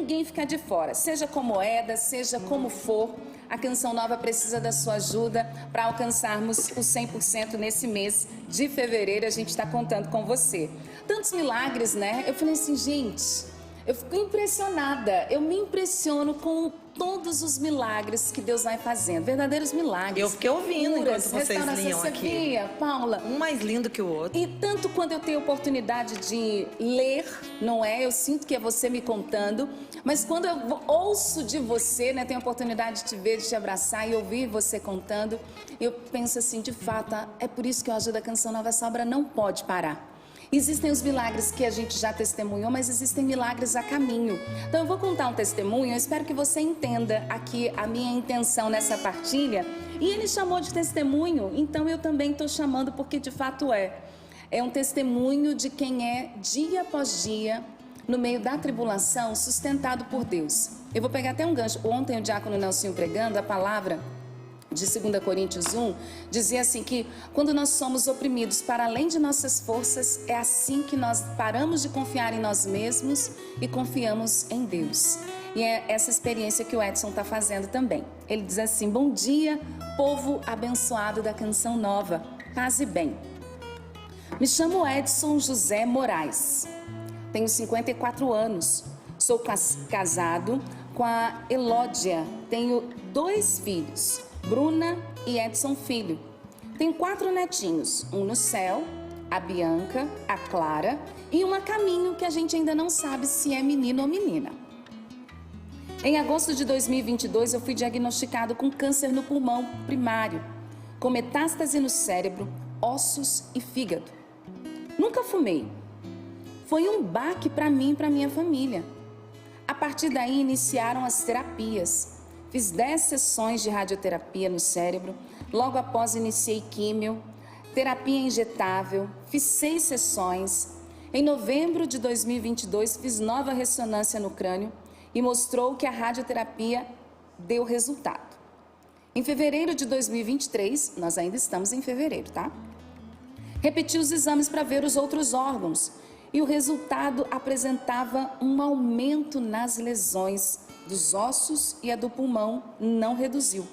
ninguém ficar de fora, seja com moeda, seja como for. A Canção Nova precisa da sua ajuda para alcançarmos o 100% nesse mês de fevereiro. A gente está contando com você. Tantos milagres, né? Eu falei assim, gente, eu fico impressionada. Eu me impressiono com todos os milagres que Deus vai fazendo. Verdadeiros milagres. Eu fiquei ouvindo enquanto vocês liam você aqui. Via, Paula? Um mais lindo que o outro. E tanto quando eu tenho oportunidade de ler, não é? Eu sinto que é você me contando. Mas quando eu ouço de você, né? Tenho a oportunidade de te ver, de te abraçar e ouvir você contando. Eu penso assim, de fato, é por isso que eu ajudo a Canção Nova. Essa obra não pode parar. Existem os milagres que a gente já testemunhou, mas existem milagres a caminho. Então eu vou contar um testemunho, eu espero que você entenda aqui a minha intenção nessa partilha. E ele chamou de testemunho, então eu também estou chamando porque de fato é. É um testemunho de quem é dia após dia, no meio da tribulação, sustentado por Deus. Eu vou pegar até um gancho. Ontem o diácono Nelsinho pregando a palavra de 2 Coríntios 1, dizia assim que quando nós somos oprimidos para além de nossas forças, é assim que nós paramos de confiar em nós mesmos e confiamos em Deus. E é essa experiência que o Edson está fazendo também. Ele diz assim, bom dia, povo abençoado da Canção Nova, paz e bem. Me chamo Edson José Moraes, tenho 54 anos, sou casado com a Elódia, tenho 2 filhos, Bruna e Edson Filho. Tenho 4 netinhos, um no céu, a Bianca, a Clara e um a caminho que a gente ainda não sabe se é menino ou menina. Em agosto de 2022 eu fui diagnosticado com câncer no pulmão primário, com metástase no cérebro, ossos e fígado. Nunca fumei. Foi um baque para mim e para minha família. A partir daí iniciaram as terapias. Fiz 10 sessões de radioterapia no cérebro, logo após iniciei químio, terapia injetável, fiz 6 sessões. Em novembro de 2022 fiz nova ressonância no crânio e mostrou que a radioterapia deu resultado. Em fevereiro de 2023, nós ainda estamos em fevereiro, tá? Repeti os exames para ver os outros órgãos e o resultado apresentava um aumento nas lesões dos ossos e a do pulmão não reduziu.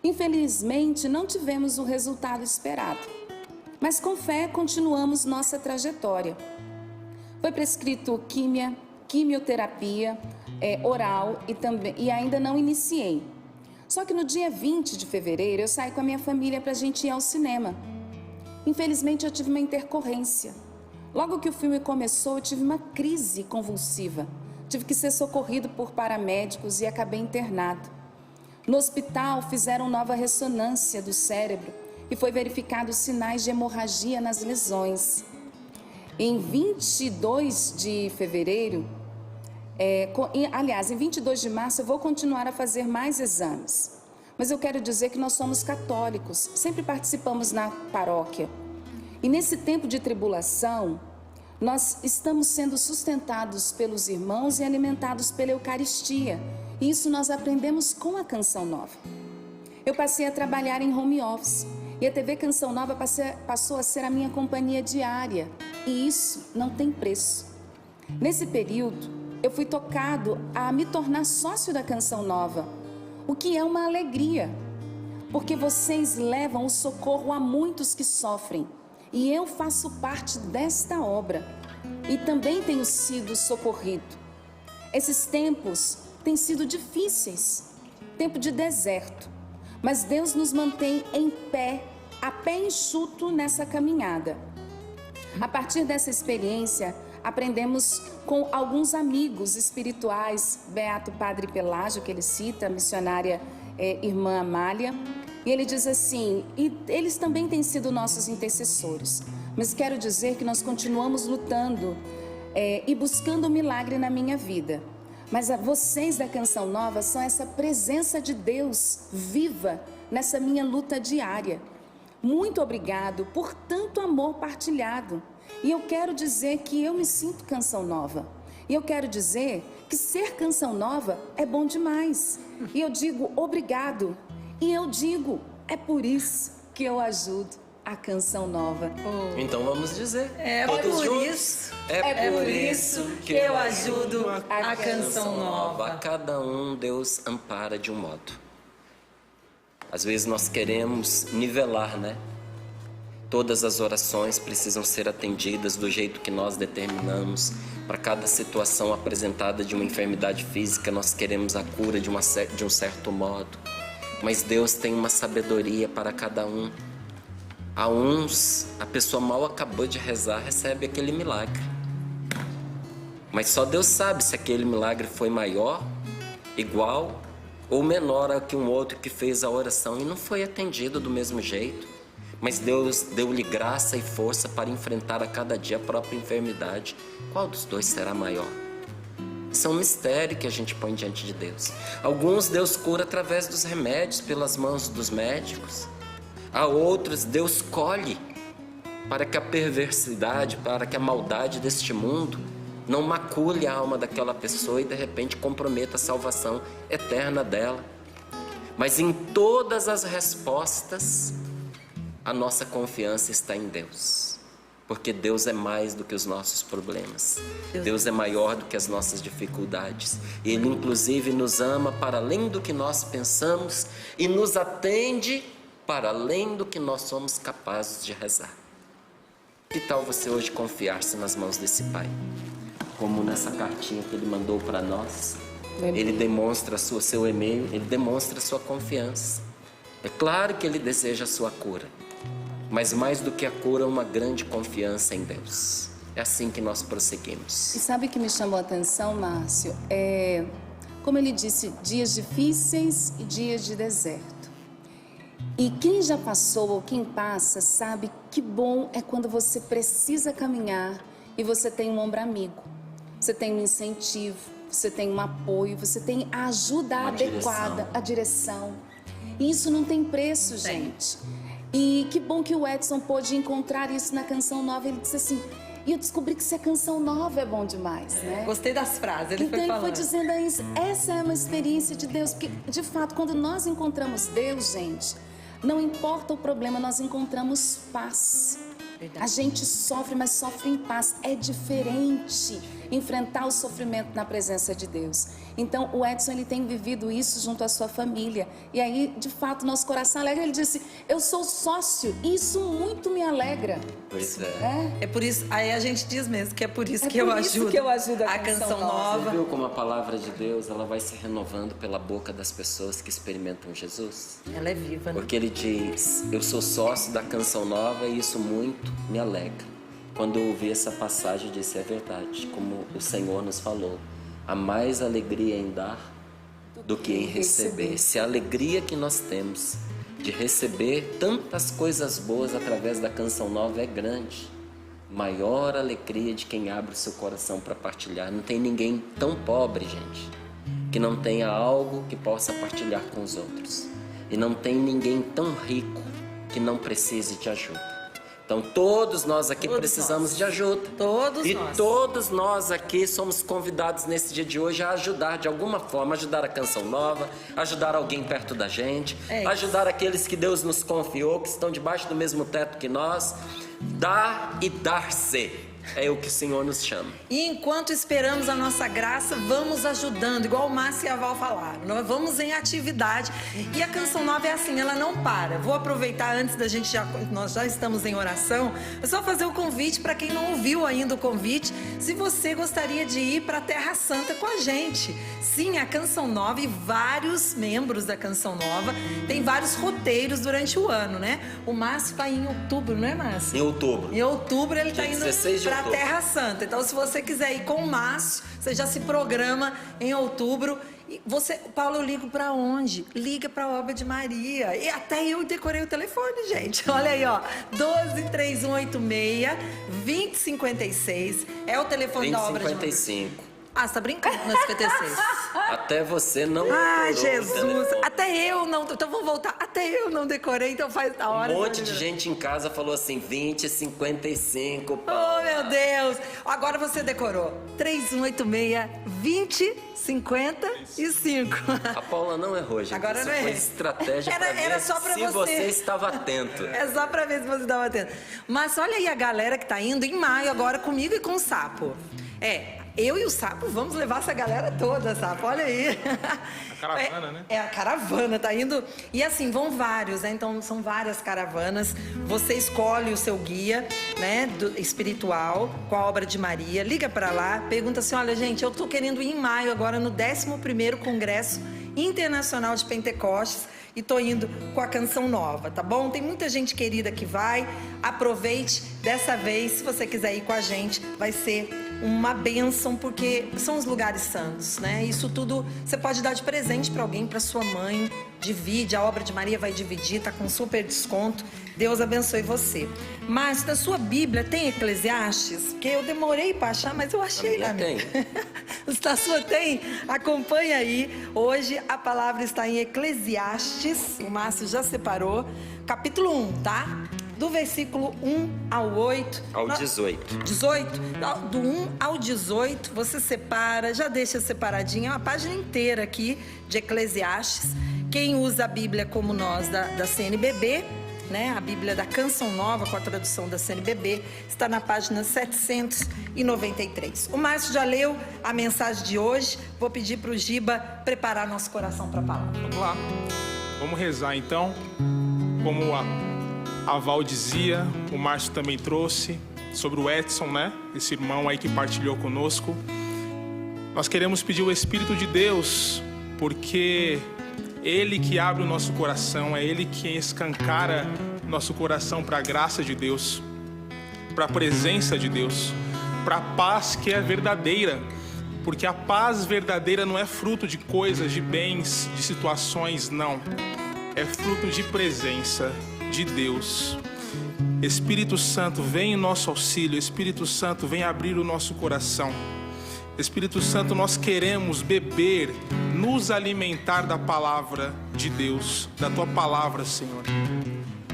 Infelizmente, não tivemos o resultado esperado, mas com fé continuamos nossa trajetória. Foi prescrito quimioterapia oral e ainda não iniciei. Só que no dia 20 de fevereiro eu saí com a minha família para a gente ir ao cinema. Infelizmente eu tive uma intercorrência. Logo que o filme começou, eu tive uma crise convulsiva. Tive que ser socorrido por paramédicos e acabei internado. No hospital fizeram nova ressonância do cérebro e foi verificado sinais de hemorragia nas lesões. Em 22 de fevereiro, em 22 de março eu vou continuar a fazer mais exames. Mas eu quero dizer que nós somos católicos, sempre participamos na paróquia. E nesse tempo de tribulação, nós estamos sendo sustentados pelos irmãos e alimentados pela Eucaristia. E isso nós aprendemos com a Canção Nova. Eu passei a trabalhar em home office e a TV Canção Nova passou a ser a minha companhia diária. E isso não tem preço. Nesse período, eu fui tocado a me tornar sócio da Canção Nova, o que é uma alegria, porque vocês levam o socorro a muitos que sofrem. E eu faço parte desta obra e também tenho sido socorrido. Esses tempos têm sido difíceis, tempo de deserto, mas Deus nos mantém em pé, a pé enxuto nessa caminhada. A partir dessa experiência, aprendemos com alguns amigos espirituais, Beato Padre Pelágio, que ele cita, a missionária Irmã Amália. E ele diz assim, e eles também têm sido nossos intercessores, mas quero dizer que nós continuamos lutando e buscando um milagre na minha vida. Mas vocês da Canção Nova são essa presença de Deus viva nessa minha luta diária. Muito obrigado por tanto amor partilhado. E eu quero dizer que eu me sinto Canção Nova. E eu quero dizer que ser Canção Nova é bom demais. E eu digo obrigado. E eu digo, é por isso que eu ajudo a canção nova. Então vamos dizer. É todos por juntos. isso. É por isso que eu ajudo a canção nova. A cada um Deus ampara de um modo. Às vezes nós queremos nivelar, né? Todas as orações precisam ser atendidas do jeito que nós determinamos. Para cada situação apresentada de uma enfermidade física, nós queremos a cura de um certo modo. Mas Deus tem uma sabedoria para cada um. A uns, a pessoa mal acabou de rezar, recebe aquele milagre. Mas só Deus sabe se aquele milagre foi maior, igual ou menor ao que um outro que fez a oração e não foi atendido do mesmo jeito. Mas Deus deu-lhe graça e força para enfrentar a cada dia a própria enfermidade. Qual dos dois será maior? Isso é um mistério que a gente põe diante de Deus. Alguns Deus cura através dos remédios, pelas mãos dos médicos. A outros Deus colhe para que a perversidade, para que a maldade deste mundo não macule a alma daquela pessoa e de repente comprometa a salvação eterna dela. Mas em todas as respostas, a nossa confiança está em Deus. Porque Deus é mais do que os nossos problemas. Deus é maior do que as nossas dificuldades. E Ele inclusive nos ama para além do que nós pensamos e nos atende para além do que nós somos capazes de rezar. Que tal você hoje confiar-se nas mãos desse Pai? Como nessa cartinha que Ele mandou para nós, Ele demonstra seu e-mail, Ele demonstra a sua confiança. É claro que Ele deseja a sua cura, mas mais do que a cura, uma grande confiança em Deus. É assim que nós prosseguimos. E sabe o que me chamou a atenção, Márcio? Como ele disse, dias difíceis e dias de deserto. E quem já passou ou quem passa sabe que bom é quando você precisa caminhar e você tem um ombro amigo. Você tem um incentivo, você tem um apoio, você tem a ajuda adequada, a direção. E isso não tem preço, gente. E que bom que o Edson pôde encontrar isso na Canção Nova. Ele disse assim, e eu descobri que se a Canção Nova é bom demais, né? Gostei das frases, ele então foi falando. Ele foi dizendo isso, essa é uma experiência de Deus. Porque, de fato, quando nós encontramos Deus, gente, não importa o problema, nós encontramos paz. Verdade. A gente sofre, mas sofre em paz. É diferente enfrentar o sofrimento na presença de Deus. Então, o Edson, ele tem vivido isso junto à sua família. E aí, de fato, nosso coração alegra. Ele disse, eu sou sócio, e isso muito me alegra. Pois é. É por isso, aí a gente diz mesmo que é por isso que eu ajudo a Canção Nova. Você viu como a palavra de Deus, ela vai se renovando pela boca das pessoas que experimentam Jesus? Ela é viva, né? Porque ele diz, eu sou sócio da Canção Nova e isso muito me alegra. Quando eu ouvi essa passagem, eu disse, é verdade, como o Senhor nos falou, há mais alegria em dar do que em receber. Se a alegria que nós temos de receber tantas coisas boas através da Canção Nova é grande, maior a alegria de quem abre o seu coração para partilhar. Não tem ninguém tão pobre, gente, que não tenha algo que possa partilhar com os outros. E não tem ninguém tão rico que não precise de ajuda. Então todos nós aqui precisamos de ajuda. Todos nós aqui somos convidados nesse dia de hoje a ajudar de alguma forma, ajudar a Canção Nova, ajudar alguém perto da gente, ajudar aqueles que Deus nos confiou, que estão debaixo do mesmo teto que nós. Dar e dar-se. É o que o Senhor nos chama. E enquanto esperamos a nossa graça, vamos ajudando, igual o Márcio e a Val falaram. Nós vamos em atividade. E a Canção Nova é assim, ela não para. Vou aproveitar antes da gente, nós já estamos em oração, é só fazer o convite para quem não ouviu ainda o convite, se você gostaria de ir para a Terra Santa com a gente. Sim, a Canção Nova e vários membros da Canção Nova tem vários roteiros durante o ano, né? O Márcio vai em outubro, não é, Márcio? Em outubro. Em outubro ele está indo para a outubro. Terra Santa. Então, se você quiser ir com o Márcio, você já se programa em outubro. E você, Paulo, eu ligo para onde? Liga para a Obra de Maria. E até eu decorei o telefone, gente. Olha aí, ó. 12-3186-2056. É o telefone da Obra de Maria. 2055. Ah, você tá brincando no 56. Até você não decorou. Ai, Jesus. Até eu não. Então vamos voltar. Até eu não decorei, então faz a hora. Um monte de gente em casa falou assim, 2055. Oh, meu meu Deus! Agora você decorou. 3186-2055. A Paula não errou, gente. Agora Isso não foi errei. estratégia pra Era ver só pra se você. estava atento. É só pra ver se você estava atento. Mas olha aí a galera que tá indo em maio agora comigo e com o Sapo. Eu e o Sapo vamos levar essa galera toda, Sapo, olha aí. A caravana, né? É a caravana, tá indo. E assim, vão vários, né? Então são várias caravanas. Você escolhe o seu guia, né? Espiritual, com a obra de Maria. Liga pra lá, pergunta assim: olha, gente, eu tô querendo ir em maio agora no 11º Congresso Internacional de Pentecostes. E tô indo com a canção nova, tá bom? Tem muita gente querida que vai. Aproveite dessa vez, se você quiser ir com a gente, vai ser uma bênção, porque são os lugares santos, né? Isso tudo você pode dar de presente para alguém, para sua mãe. Divide, a obra de Maria vai dividir, tá com super desconto. Deus abençoe você. Mas na sua Bíblia tem Eclesiastes? Porque eu demorei para achar, mas eu achei lá. Tem. A sua tem? Acompanha aí. Hoje a palavra está em Eclesiastes. O Márcio já separou. Capítulo 1, tá? Do versículo 1 ao 8. Ao 18. 18? Do 1 ao 18, você separa, já deixa separadinha, é uma página inteira aqui de Eclesiastes. Quem usa a Bíblia como nós, da CNBB, né? A Bíblia da Canção Nova, com a tradução da CNBB, está na página 793. O Márcio já leu a mensagem de hoje. Vou pedir para o Giba preparar nosso coração para a palavra. Vamos lá. Vamos rezar então. Como a Val dizia, o Márcio também trouxe sobre o Edson, né? Esse irmão aí que partilhou conosco. Nós queremos pedir o Espírito de Deus, porque Ele que abre o nosso coração, é Ele que escancara nosso coração para a graça de Deus, para a presença de Deus, para a paz que é verdadeira. Porque a paz verdadeira não é fruto de coisas, de bens, de situações, não. É fruto de presença de Deus. Espírito Santo, vem em nosso auxílio. Espírito Santo, vem abrir o nosso coração. Espírito Santo, nós queremos beber, nos alimentar da palavra de Deus, da Tua palavra, Senhor.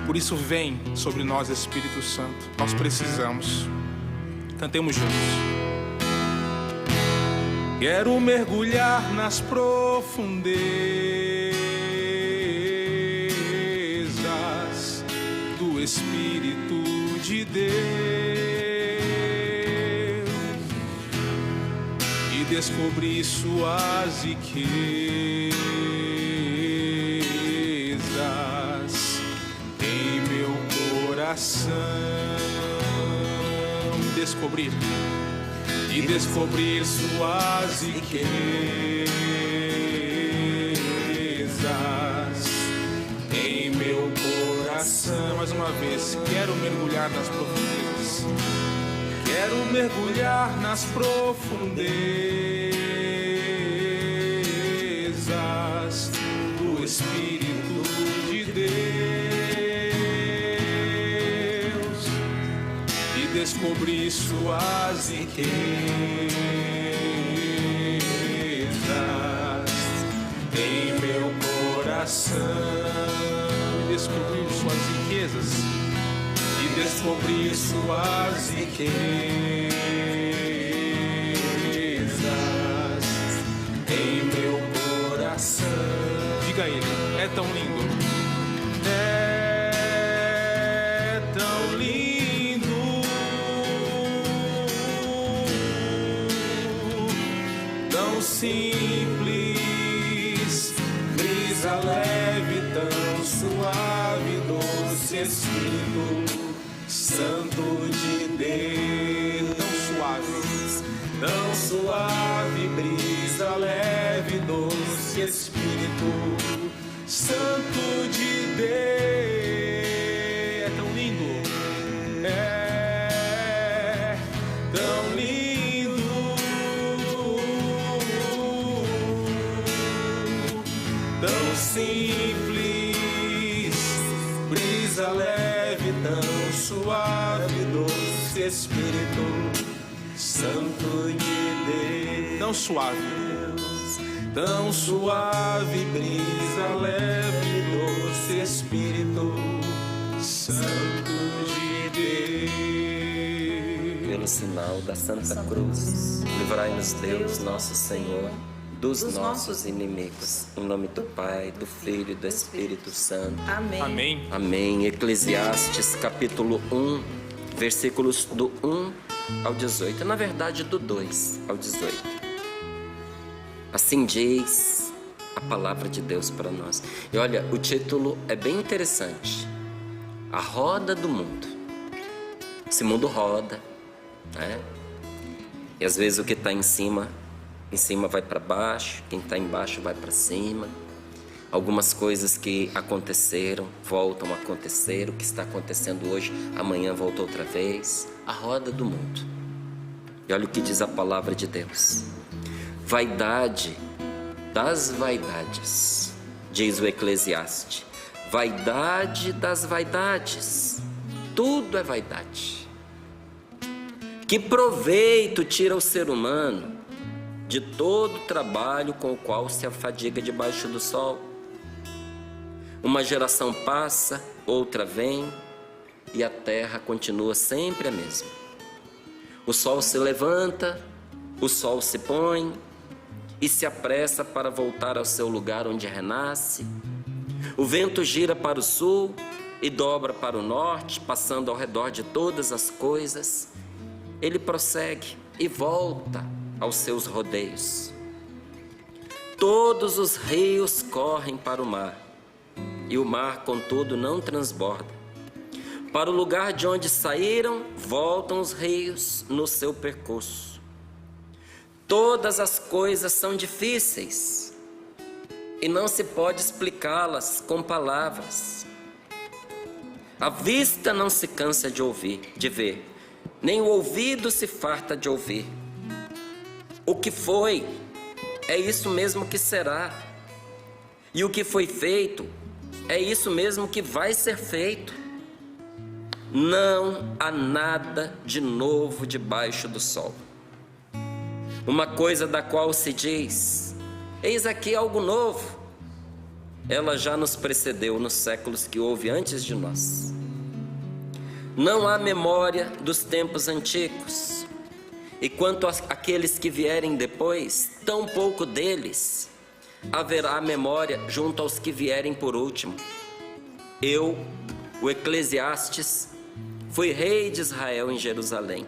Por isso, vem sobre nós, Espírito Santo. Nós precisamos. Cantemos juntos. Quero mergulhar nas profundezas do Espírito de Deus e descobrir suas riquezas em meu coração. Descobrir suas riquezas em meu coração. Mais uma vez, quero mergulhar nas profundezas. Quero mergulhar nas profundezas do Espírito de Deus e descobrir suas riquezas em meu coração. Descobrir suas riquezas e descobrir suas riquezas em meu coração. Diga a Ele, é tão lindo. É tão lindo. Tão simples, brisa leve, tão suave, doce Espírito Santo de Deus. Tão suave, brisa leve, doce Espírito Santo de Deus. É tão lindo, é tão lindo, tão simples, brisa leve, tão suave, doce Espírito Santo de Deus. Tão suave, tão suave, brisa leve, doce Espírito Santo de Deus. Pelo pelo sinal da Santa Cruz, livrai-nos Deus, nosso Senhor, dos nossos inimigos. Em nome do Pai, do Filho e do Espírito Santo. Amém. Amém. Amém. Eclesiastes capítulo 1, versículos do 1 ao 18. Na verdade, do 2 ao 18. Assim diz a palavra de Deus para nós. E olha, o título é bem interessante. A roda do mundo. Esse mundo roda, né? E às vezes o que está em cima vai para baixo, quem está embaixo vai para cima. Algumas coisas que aconteceram voltam a acontecer. O que está acontecendo hoje, amanhã volta outra vez. A roda do mundo. E olha o que diz a palavra de Deus. Vaidade das vaidades, diz o Eclesiastes. Vaidade das vaidades. Tudo é vaidade. Que proveito tira o ser humano de todo o trabalho com o qual se afadiga debaixo do sol? Uma geração passa, outra vem, e a terra continua sempre a mesma. O sol se levanta, o sol se põe, e se apressa para voltar ao seu lugar onde renasce. O vento gira para o sul e dobra para o norte, passando ao redor de todas as coisas. Ele prossegue e volta aos seus rodeios. Todos os rios correm para o mar, e o mar, contudo, não transborda. Para o lugar de onde saíram, voltam os rios no seu percurso. Todas as coisas são difíceis, e não se pode explicá-las com palavras. A vista não se cansa de ver, nem o ouvido se farta de ouvir. O que foi, é isso mesmo que será. E o que foi feito, é isso mesmo que vai ser feito. Não há nada de novo debaixo do sol. Uma coisa da qual se diz, eis aqui algo novo, ela já nos precedeu nos séculos que houve antes de nós. Não há memória dos tempos antigos, e quanto àqueles que vierem depois, tão pouco deles haverá memória junto aos que vierem por último. Eu, o Eclesiastes, fui rei de Israel em Jerusalém,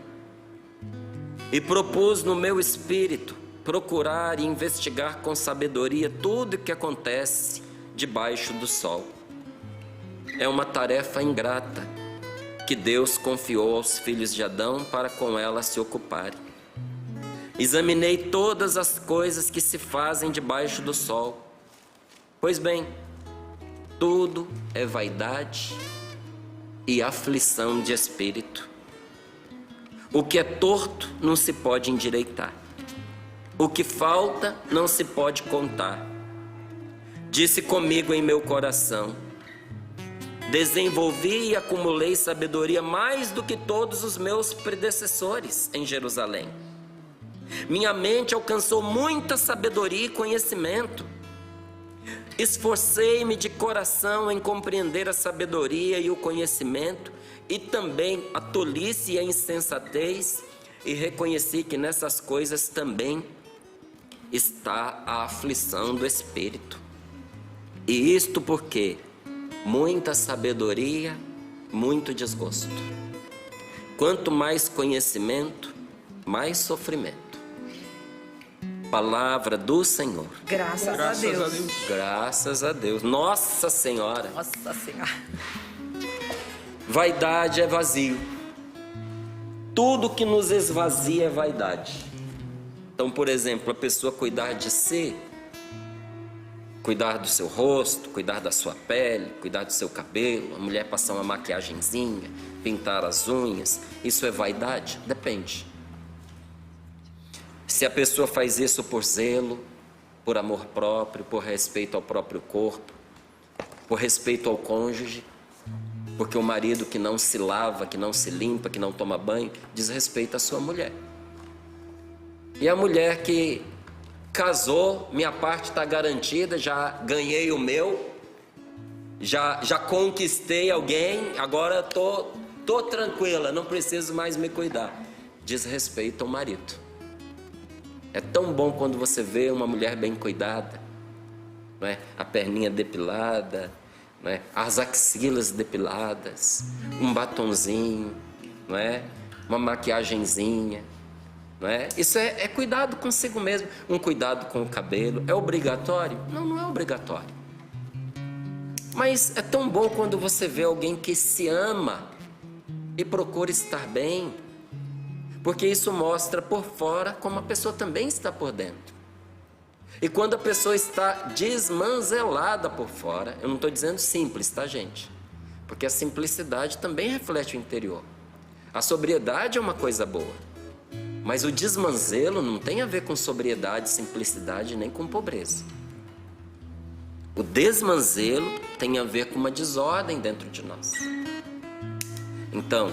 e propus no meu espírito procurar e investigar com sabedoria tudo o que acontece debaixo do sol. É uma tarefa ingrata que Deus confiou aos filhos de Adão para com ela se ocuparem. Examinei todas as coisas que se fazem debaixo do sol. Pois bem, tudo é vaidade e aflição de espírito. O que é torto não se pode endireitar. O que falta não se pode contar. Disse comigo em meu coração: desenvolvi e acumulei sabedoria mais do que todos os meus predecessores em Jerusalém. Minha mente alcançou muita sabedoria e conhecimento. Esforcei-me de coração em compreender a sabedoria e o conhecimento, e também a tolice e a insensatez, e reconheci que nessas coisas também está a aflição do espírito. E isto porque muita sabedoria, muito desgosto. Quanto mais conhecimento, mais sofrimento. Palavra do Senhor. Graças a Deus. Graças a Deus. Nossa Senhora. Nossa Senhora. Vaidade é vazio. Tudo que nos esvazia é vaidade. Então, por exemplo, a pessoa cuidar de si, cuidar do seu rosto, cuidar da sua pele, cuidar do seu cabelo, a mulher passar uma maquiagenzinha, pintar as unhas, isso é vaidade? Depende. Se a pessoa faz isso por zelo, por amor próprio, por respeito ao próprio corpo, por respeito ao cônjuge, porque o marido que não se lava, que não se limpa, que não toma banho, desrespeita a sua mulher. E a mulher que casou, minha parte está garantida, já ganhei o meu, já conquistei alguém, agora tô tranquila, não preciso mais me cuidar. diz respeito ao marido. É tão bom quando você vê uma mulher bem cuidada, não é? A perninha depilada, não é? As axilas depiladas, um batonzinho, não é? Uma maquiagenzinha, não é? Isso é cuidado consigo mesmo. Um cuidado com o cabelo. É obrigatório? Não, não é obrigatório. Mas é tão bom quando você vê alguém que se ama e procura estar bem, porque isso mostra por fora como a pessoa também está por dentro. E quando a pessoa está desmanzelada por fora, eu não estou dizendo simples, tá, gente? Porque a simplicidade também reflete o interior. A sobriedade é uma coisa boa, mas o desmanzelo não tem a ver com sobriedade, simplicidade, nem com pobreza. O desmanzelo tem a ver com uma desordem dentro de nós. Então,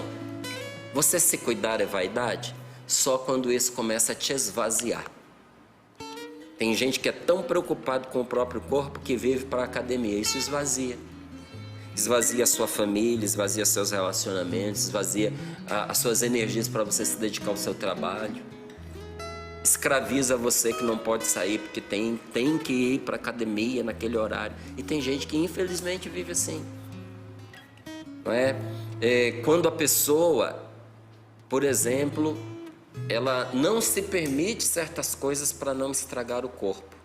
você se cuidar é vaidade só quando isso começa a te esvaziar. Tem gente que é tão preocupado com o próprio corpo que vive para a academia. Isso esvazia. Esvazia a sua família, esvazia seus relacionamentos, esvazia as suas energias para você se dedicar ao seu trabalho. Escraviza você que não pode sair porque tem que ir para a academia naquele horário. E tem gente que infelizmente vive assim. Não é? Quando a pessoa, por exemplo, ela não se permite certas coisas para não estragar o corpo.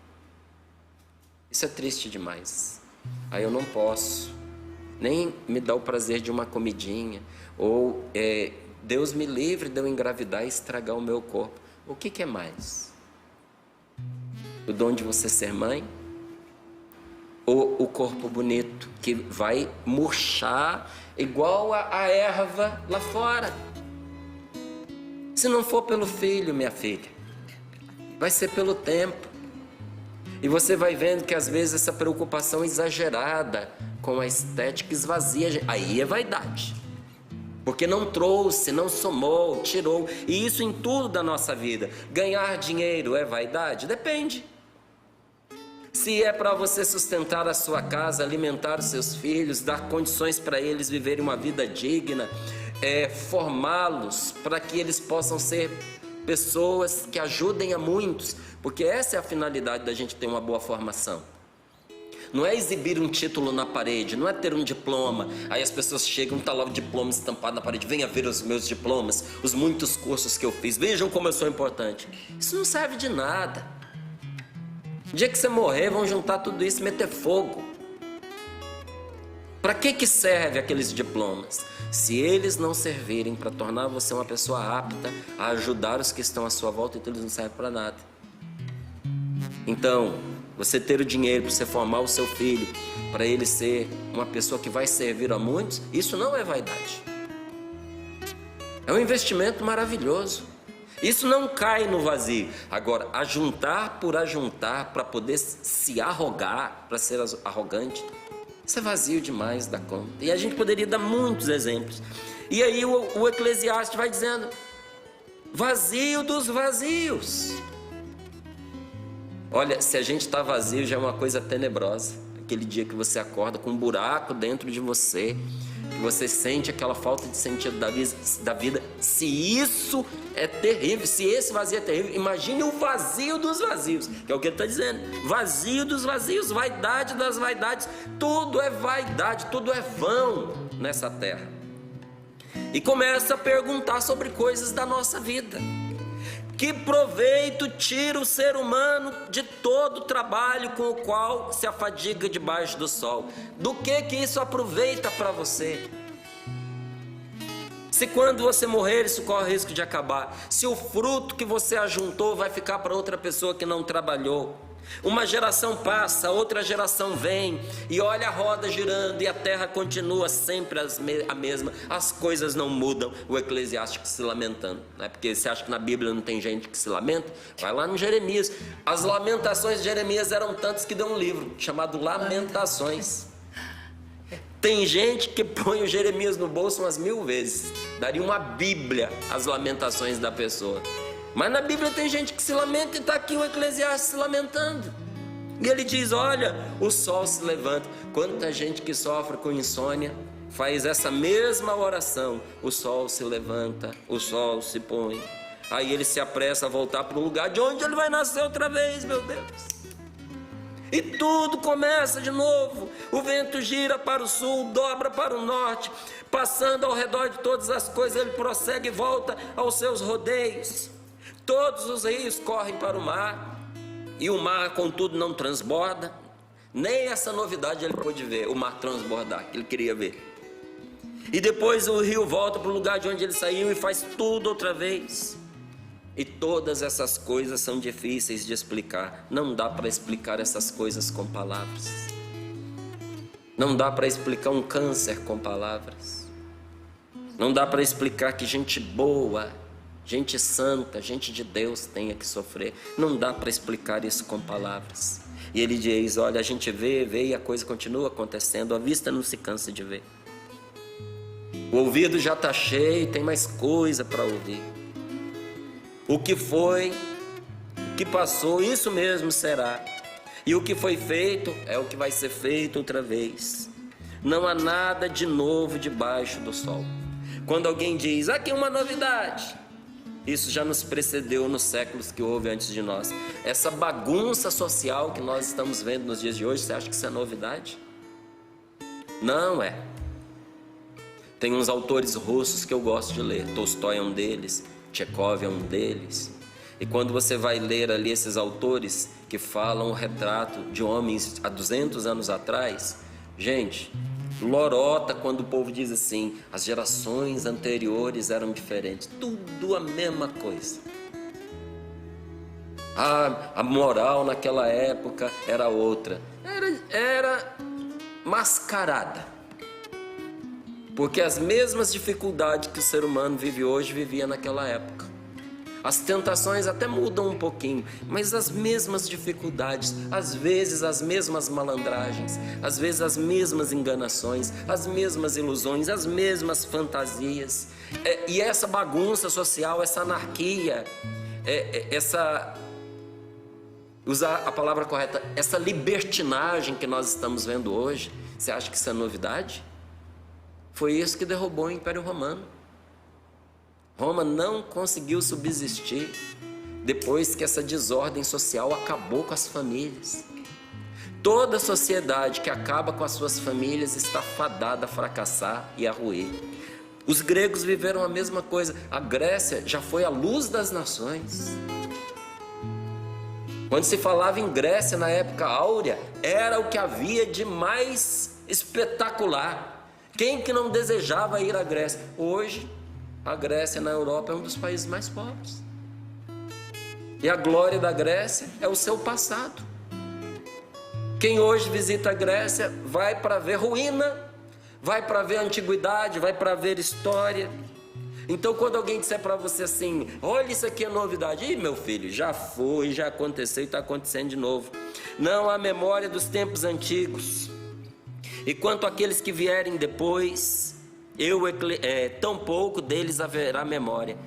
Isso é triste demais. Aí eu não posso nem me dar o prazer de uma comidinha, ou Deus me livre de eu engravidar e estragar o meu corpo. O que é mais? O dom de você ser mãe? Ou o corpo bonito que vai murchar igual a erva lá fora? Se não for pelo filho, minha filha, vai ser pelo tempo. E você vai vendo que às vezes essa preocupação exagerada com a estética esvazia, aí é vaidade. Porque não trouxe, não somou, tirou. E isso em tudo da nossa vida. Ganhar dinheiro é vaidade? Depende. Se é para você sustentar a sua casa, alimentar os seus filhos, dar condições para eles viverem uma vida digna, formá-los para que eles possam ser pessoas que ajudem a muitos, porque essa é a finalidade da gente ter uma boa formação. Não é exibir um título na parede, não é ter um diploma, aí as pessoas chegam, está lá o diploma estampado na parede, venha ver os meus diplomas, os muitos cursos que eu fiz, vejam como eu sou importante. Isso não serve de nada. No dia que você morrer, vão juntar tudo isso e meter fogo. Para que serve aqueles diplomas? Se eles não servirem para tornar você uma pessoa apta a ajudar os que estão à sua volta, então eles não servem para nada. Então, você ter o dinheiro para você formar o seu filho, para ele ser uma pessoa que vai servir a muitos, isso não é vaidade. É um investimento maravilhoso. Isso não cai no vazio. Agora, ajuntar por ajuntar para poder se arrogar, para ser arrogante, isso é vazio demais da conta. E a gente poderia dar muitos exemplos. E aí o Eclesiastes vai dizendo: vazio dos vazios. Olha, se a gente está vazio já é uma coisa tenebrosa. Aquele dia que você acorda com um buraco dentro de você, que você sente aquela falta de sentido da vida. Se isso é terrível, se esse vazio é terrível, imagine o vazio dos vazios, que é o que ele está dizendo. Vazio dos vazios, vaidade das vaidades. Tudo é vaidade, tudo é vão nessa terra. E começa a perguntar sobre coisas da nossa vida. Que proveito tira o ser humano de todo o trabalho com o qual se afadiga debaixo do sol? Do que isso aproveita para você? Se quando você morrer isso corre risco de acabar, se o fruto que você ajuntou vai ficar para outra pessoa que não trabalhou, uma geração passa, outra geração vem, e olha a roda girando e a terra continua sempre a mesma, as coisas não mudam. O Eclesiástico se lamentando, né? Porque você acha que na Bíblia não tem gente que se lamenta? Vai lá no Jeremias. As lamentações de Jeremias eram tantas que deu um livro chamado Lamentações. Tem gente que põe o Jeremias no bolso umas 1000 vezes, daria uma Bíblia as lamentações da pessoa. Mas na Bíblia tem gente que se lamenta, e está aqui o Eclesiastes se lamentando. E ele diz: olha, o sol se levanta. Quanta gente que sofre com insônia faz essa mesma oração: o sol se levanta, o sol se põe, Aí ele se apressa a voltar para o lugar de onde ele vai nascer outra vez, meu Deus. E tudo começa de novo. O vento gira para o sul, dobra para o norte, passando ao redor de todas as coisas, ele prossegue e volta aos seus rodeios. Todos os rios correm para o mar, e o mar, contudo, não transborda. Nem essa novidade ele pôde ver, o mar transbordar, que ele queria ver. E depois o rio volta para o lugar de onde ele saiu e faz tudo outra vez. E todas essas coisas são difíceis de explicar. Não dá para explicar essas coisas com palavras. Não dá para explicar um câncer com palavras. Não dá para explicar que gente boa, gente santa, gente de Deus tenha que sofrer. Não dá para explicar isso com palavras. E ele diz, olha, a gente vê e a coisa continua acontecendo. A vista não se cansa de ver. O ouvido já está cheio, tem mais coisa para ouvir. O que foi, o que passou, isso mesmo será. E o que foi feito é o que vai ser feito outra vez. Não há nada de novo debaixo do sol. Quando alguém diz, aqui uma novidade, isso já nos precedeu nos séculos que houve antes de nós. Essa bagunça social que nós estamos vendo nos dias de hoje, você acha que isso é novidade? Não é. Tem uns autores russos que eu gosto de ler. Tolstói é um deles, Tchekov é um deles. E quando você vai ler ali esses autores que falam o retrato de homens há 200 anos atrás, gente, lorota quando o povo diz assim, as gerações anteriores eram diferentes. Tudo a mesma coisa. A moral naquela época era outra. Era mascarada. Porque as mesmas dificuldades que o ser humano vive hoje, vivia naquela época. As tentações até mudam um pouquinho, mas as mesmas dificuldades, às vezes as mesmas malandragens, às vezes as mesmas enganações, as mesmas ilusões, as mesmas fantasias. E essa bagunça social, essa anarquia, usar a palavra correta, essa libertinagem que nós estamos vendo hoje, você acha que isso é novidade? Foi isso que derrubou o Império Romano. Roma não conseguiu subsistir depois que essa desordem social acabou com as famílias. Toda sociedade que acaba com as suas famílias está fadada a fracassar e a ruir. Os gregos viveram a mesma coisa. A Grécia já foi a luz das nações. Quando se falava em Grécia na época áurea, era o que havia de mais espetacular. Quem que não desejava ir à Grécia? Hoje, a Grécia na Europa é um dos países mais pobres. E a glória da Grécia é o seu passado. Quem hoje visita a Grécia vai para ver ruína, vai para ver antiguidade, vai para ver história. Então, quando alguém disser para você assim, olha, isso aqui é novidade. Ih, meu filho, já foi, já aconteceu e está acontecendo de novo. Não há memória dos tempos antigos. E quanto àqueles que vierem depois, tão pouco deles haverá memória.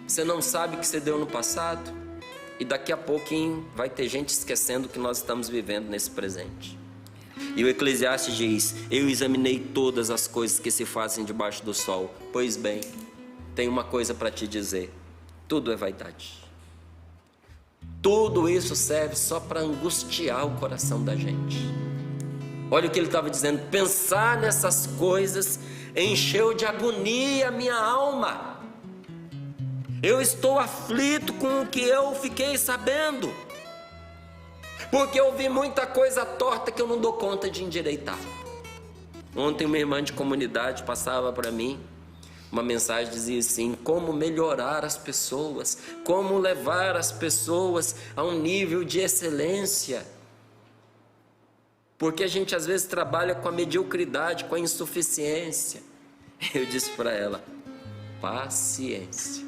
Você não sabe o que você deu no passado? E daqui a pouquinho vai ter gente esquecendo o que nós estamos vivendo nesse presente. E o Eclesiastes diz, eu examinei todas as coisas que se fazem debaixo do sol. Pois bem, tenho uma coisa para te dizer, tudo é vaidade. Tudo isso serve só para angustiar o coração da gente. Olha o que ele estava dizendo, pensar nessas coisas encheu de agonia a minha alma. Eu estou aflito com o que eu fiquei sabendo, porque eu vi muita coisa torta que eu não dou conta de endireitar. Ontem uma irmã de comunidade passava para mim uma mensagem, dizia assim, como melhorar as pessoas, como levar as pessoas a um nível de excelência. Porque a gente às vezes trabalha com a mediocridade, com a insuficiência. Eu disse para ela, paciência.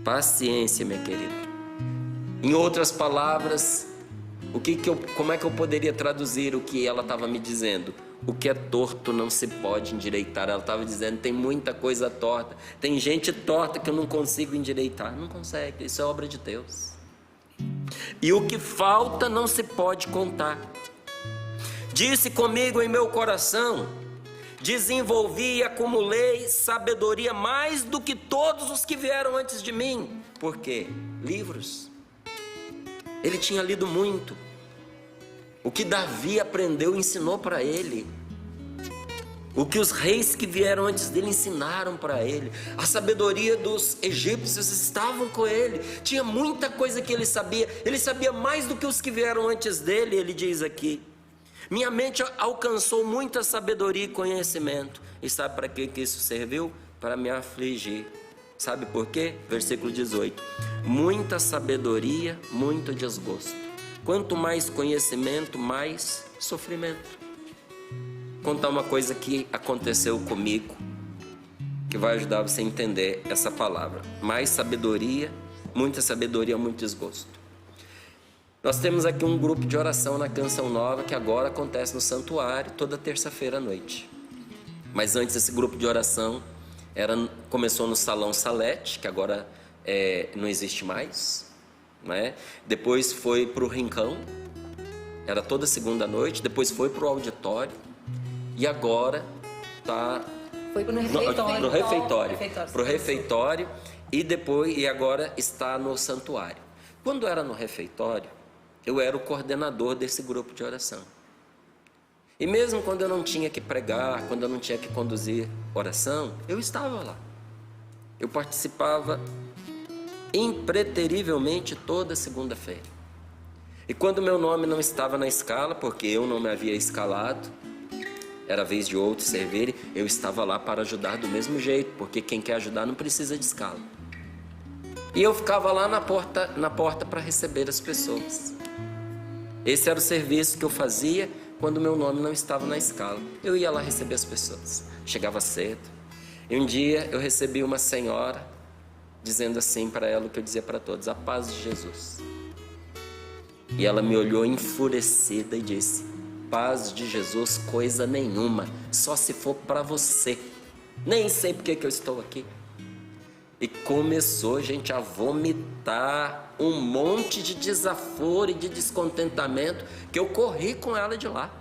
Paciência, minha querida. Em outras palavras, como é que eu poderia traduzir o que ela estava me dizendo? O que é torto não se pode endireitar. Ela estava dizendo, tem muita coisa torta. Tem gente torta que eu não consigo endireitar. Não consegue, isso é obra de Deus. E o que falta não se pode contar. Disse comigo em meu coração Desenvolvi e acumulei sabedoria mais do que todos os que vieram antes de mim. Por quê? Livros. Ele tinha lido muito. O que Davi aprendeu ensinou para ele. O que os reis que vieram antes dele ensinaram para ele. A sabedoria dos egípcios estavam com ele. Tinha muita coisa que ele sabia. Ele sabia mais do que os que vieram antes dele, ele diz aqui. Minha mente alcançou muita sabedoria e conhecimento. E sabe para que isso serviu? Para me afligir. Sabe por quê? Versículo 18. Muita sabedoria, muito desgosto. Quanto mais conhecimento, mais sofrimento. Vou contar uma coisa que aconteceu comigo, que vai ajudar você a entender essa palavra. Mais sabedoria, muito desgosto. Nós temos aqui um grupo de oração na Canção Nova, que agora acontece no santuário, toda terça-feira à noite. Mas antes esse grupo de oração começou no Salão Salete, que agora não existe mais, né? Depois foi para o Rincão, era toda segunda noite. Depois foi para o auditório. E agora está no refeitório e agora está no santuário. Quando era no refeitório, eu era o coordenador desse grupo de oração. E mesmo quando eu não tinha que pregar, quando eu não tinha que conduzir oração, eu estava lá. Eu participava impreterivelmente toda segunda-feira. E quando meu nome não estava na escala, porque eu não me havia escalado, era a vez de outros servirem, eu estava lá para ajudar do mesmo jeito, porque quem quer ajudar não precisa de escala. E eu ficava lá na porta para receber as pessoas. Esse era o serviço que eu fazia quando meu nome não estava na escala. Eu ia lá receber as pessoas, chegava cedo. E um dia eu recebi uma senhora dizendo assim para ela o que eu dizia para todos: a paz de Jesus. E ela me olhou enfurecida e disse: paz de Jesus coisa nenhuma, só se for para você. Nem sei porque que eu estou aqui. E começou, gente, a vomitar um monte de desaforo e de descontentamento, que eu corri com ela de lá.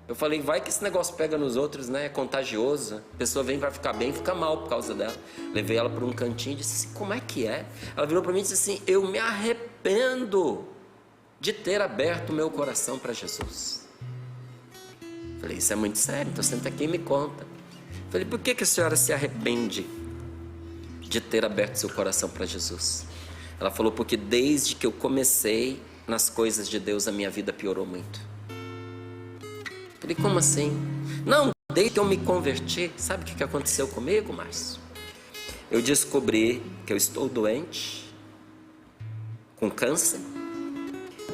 Eu falei: vai que esse negócio pega nos outros, né? É contagioso. A pessoa vem para ficar bem, fica mal por causa dela. Levei ela para um cantinho e disse assim: como é que é? Ela virou para mim e disse assim: eu me arrependo de ter aberto o meu coração para Jesus. Falei: isso é muito sério, então senta aqui e me conta. Falei: por que a senhora se arrepende de ter aberto seu coração para Jesus? Ela falou: porque desde que eu comecei nas coisas de Deus, a minha vida piorou muito. Falei: como assim? Não, desde que eu me converti. Sabe o que aconteceu comigo, Márcio? Eu descobri que eu estou doente, com câncer.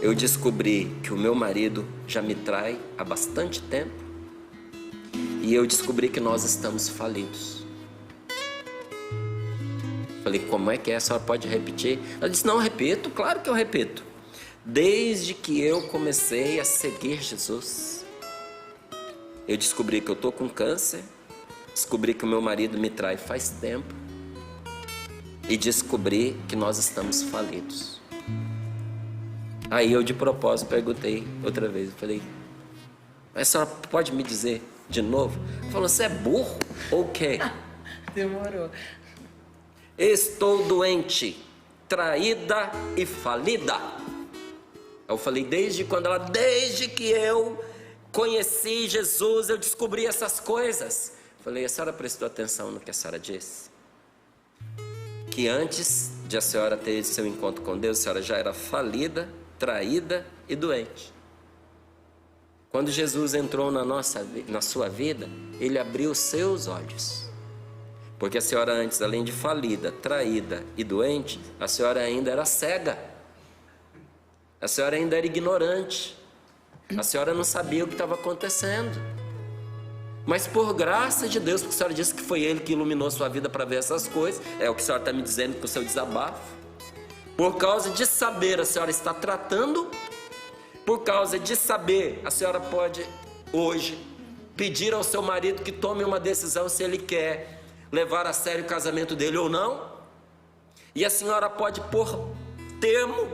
Eu descobri que o meu marido já me trai há bastante tempo. E eu descobri que nós estamos falidos. Falei: como é que é? A senhora pode repetir? Ela disse: não, repito, claro que eu repito. Desde que eu comecei a seguir Jesus, eu descobri que eu estou com câncer, descobri que o meu marido me trai faz tempo e descobri que nós estamos falidos. Aí eu de propósito perguntei outra vez, eu falei: mas a senhora pode me dizer de novo? Ela falou: você é burro ou o quê? Demorou. Estou doente, traída e falida. Eu falei: desde que eu conheci Jesus, eu descobri essas coisas. Eu falei: a senhora prestou atenção no que a senhora disse? Que antes de a senhora ter seu encontro com Deus, a senhora já era falida, traída e doente. Quando Jesus entrou na sua vida, Ele abriu seus olhos. Porque a senhora antes, além de falida, traída e doente, a senhora ainda era cega. A senhora ainda era ignorante. A senhora não sabia o que estava acontecendo. Mas por graça de Deus, porque a senhora disse que foi Ele que iluminou sua vida para ver essas coisas, é o que a senhora está me dizendo com o seu desabafo. Por causa de saber, a senhora está tratando. Por causa de saber, a senhora pode hoje pedir ao seu marido que tome uma decisão se ele quer levar a sério o casamento dele ou não. E a senhora pode pôr termo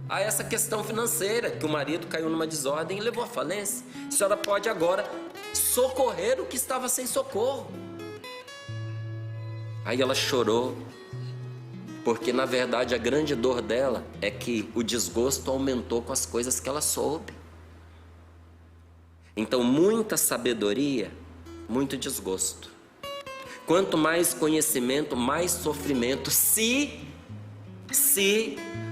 a essa questão financeira, que o marido caiu numa desordem e levou à falência. A senhora pode agora socorrer o que estava sem socorro. Aí ela chorou, porque na verdade a grande dor dela é que o desgosto aumentou com as coisas que ela soube. Então, muita sabedoria, muito desgosto. Quanto mais conhecimento, mais sofrimento, se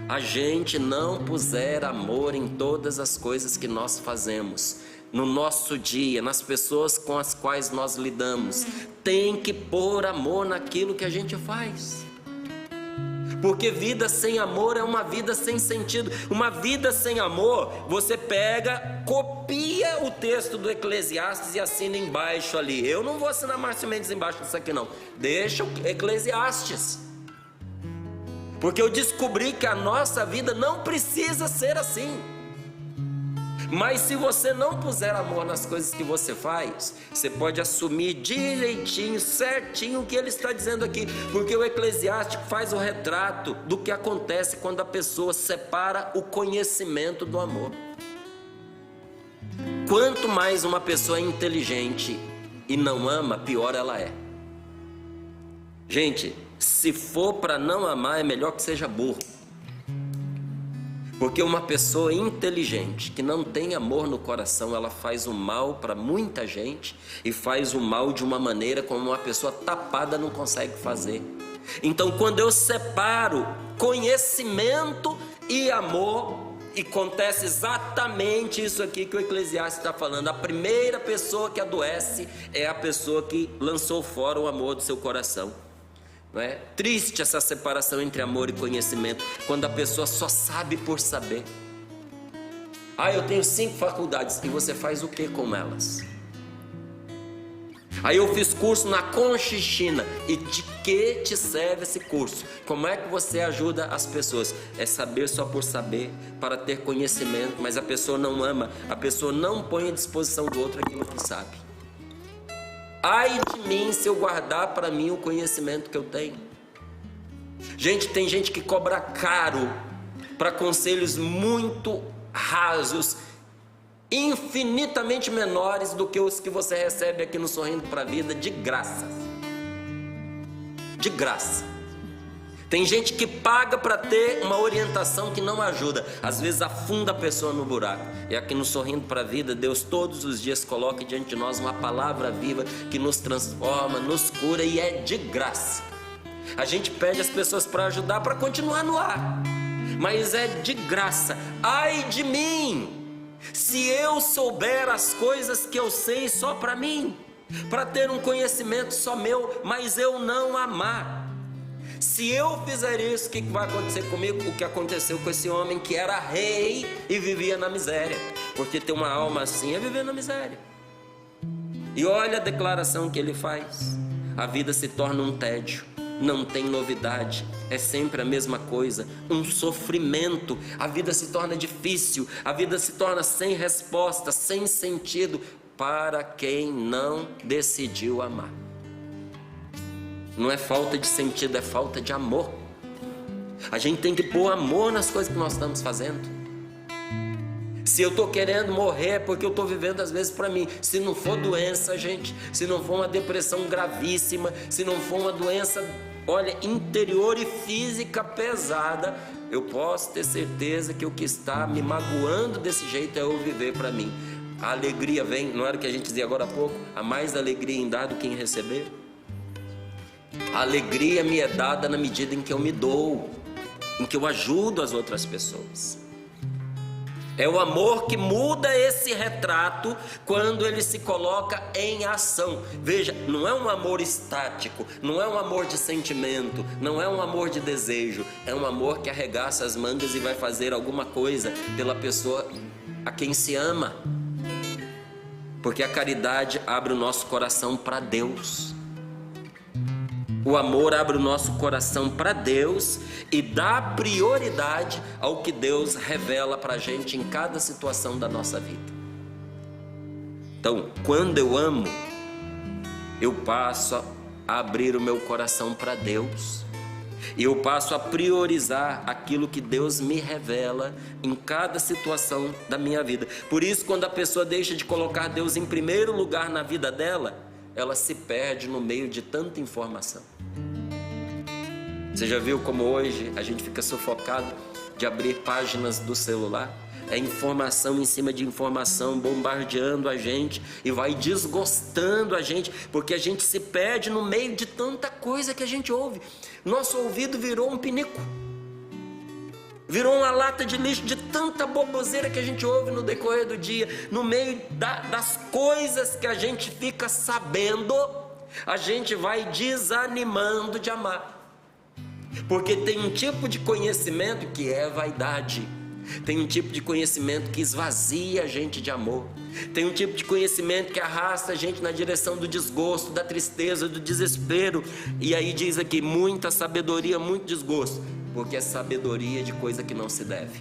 a gente não puser amor em todas as coisas que nós fazemos, no nosso dia, nas pessoas com as quais nós lidamos. Tem que pôr amor naquilo que a gente faz. Porque vida sem amor é uma vida sem sentido. Uma vida sem amor, você pega, copia o texto do Eclesiastes e assina embaixo ali. Eu não vou assinar Márcio Mendes embaixo disso aqui não. Deixa o Eclesiastes. Porque eu descobri que a nossa vida não precisa ser assim. Mas se você não puser amor nas coisas que você faz, você pode assumir direitinho, certinho o que ele está dizendo aqui. Porque o Eclesiástico faz o retrato do que acontece quando a pessoa separa o conhecimento do amor. Quanto mais uma pessoa é inteligente e não ama, pior ela é. Gente, se for para não amar, é melhor que seja burro. Porque uma pessoa inteligente que não tem amor no coração, ela faz o mal para muita gente e faz o mal de uma maneira como uma pessoa tapada não consegue fazer. Então, quando eu separo conhecimento e amor, e acontece exatamente isso aqui que o Eclesiastes está falando. A primeira pessoa que adoece é a pessoa que lançou fora o amor do seu coração. Não é? Triste essa separação entre amor e conhecimento, quando a pessoa só sabe por saber. Eu tenho 5 faculdades, e você faz o que com elas? Aí eu fiz curso na Conchichina, e de que te serve esse curso? Como é que você ajuda as pessoas? É saber só por saber, para ter conhecimento, mas a pessoa não ama, a pessoa não põe à disposição do outro aquilo que sabe. Ai de mim se eu guardar para mim o conhecimento que eu tenho. Gente, tem gente que cobra caro para conselhos muito rasos, infinitamente menores do que os que você recebe aqui no Sorrindo para a Vida, de graça. De graça. Tem gente que paga para ter uma orientação que não ajuda, às vezes afunda a pessoa no buraco. E aqui no Sorrindo para a Vida, Deus todos os dias coloca diante de nós uma palavra viva que nos transforma, nos cura, e é de graça. A gente pede às pessoas para ajudar, para continuar no ar, mas é de graça. Ai de mim, se eu souber as coisas que eu sei só para mim, para ter um conhecimento só meu, mas eu não amar. Se eu fizer isso, o que vai acontecer comigo? O que aconteceu com esse homem que era rei e vivia na miséria. Porque ter uma alma assim é viver na miséria. E olha a declaração que ele faz. A vida se torna um tédio, não tem novidade, é sempre a mesma coisa, um sofrimento. A vida se torna difícil, a vida se torna sem resposta, sem sentido, para quem não decidiu amar. Não é falta de sentido, é falta de amor. A gente tem que pôr amor nas coisas que nós estamos fazendo. Se eu estou querendo morrer é porque eu estou vivendo às vezes para mim. Se não for doença, gente, se não for uma depressão gravíssima, se não for uma doença, olha, interior e física pesada, eu posso ter certeza que o que está me magoando desse jeito é eu viver para mim. A alegria vem, não era o que a gente dizia agora há pouco? Há mais alegria em dar do que em receber. A alegria me é dada na medida em que eu me dou, em que eu ajudo as outras pessoas. É o amor que muda esse retrato quando ele se coloca em ação. Veja, não é um amor estático, não é um amor de sentimento, não é um amor de desejo. É um amor que arregaça as mangas e vai fazer alguma coisa pela pessoa a quem se ama. Porque a caridade abre o nosso coração para Deus. O amor abre o nosso coração para Deus e dá prioridade ao que Deus revela para a gente em cada situação da nossa vida. Então, quando eu amo, eu passo a abrir o meu coração para Deus. E eu passo a priorizar aquilo que Deus me revela em cada situação da minha vida. Por isso, quando a pessoa deixa de colocar Deus em primeiro lugar na vida dela, ela se perde no meio de tanta informação. Você já viu como hoje a gente fica sufocado de abrir páginas do celular? É informação em cima de informação bombardeando a gente e vai desgostando a gente, porque a gente se perde no meio de tanta coisa que a gente ouve. Nosso ouvido virou um pinico, virou uma lata de lixo de tanta boboseira que a gente ouve no decorrer do dia. No meio das coisas que a gente fica sabendo, a gente vai desanimando de amar, porque tem um tipo de conhecimento que é vaidade. Tem um tipo de conhecimento que esvazia a gente de amor. Tem um tipo de conhecimento que arrasta a gente na direção do desgosto, da tristeza, do desespero. E aí diz aqui, muita sabedoria, muito desgosto, porque é sabedoria de coisa que não se deve.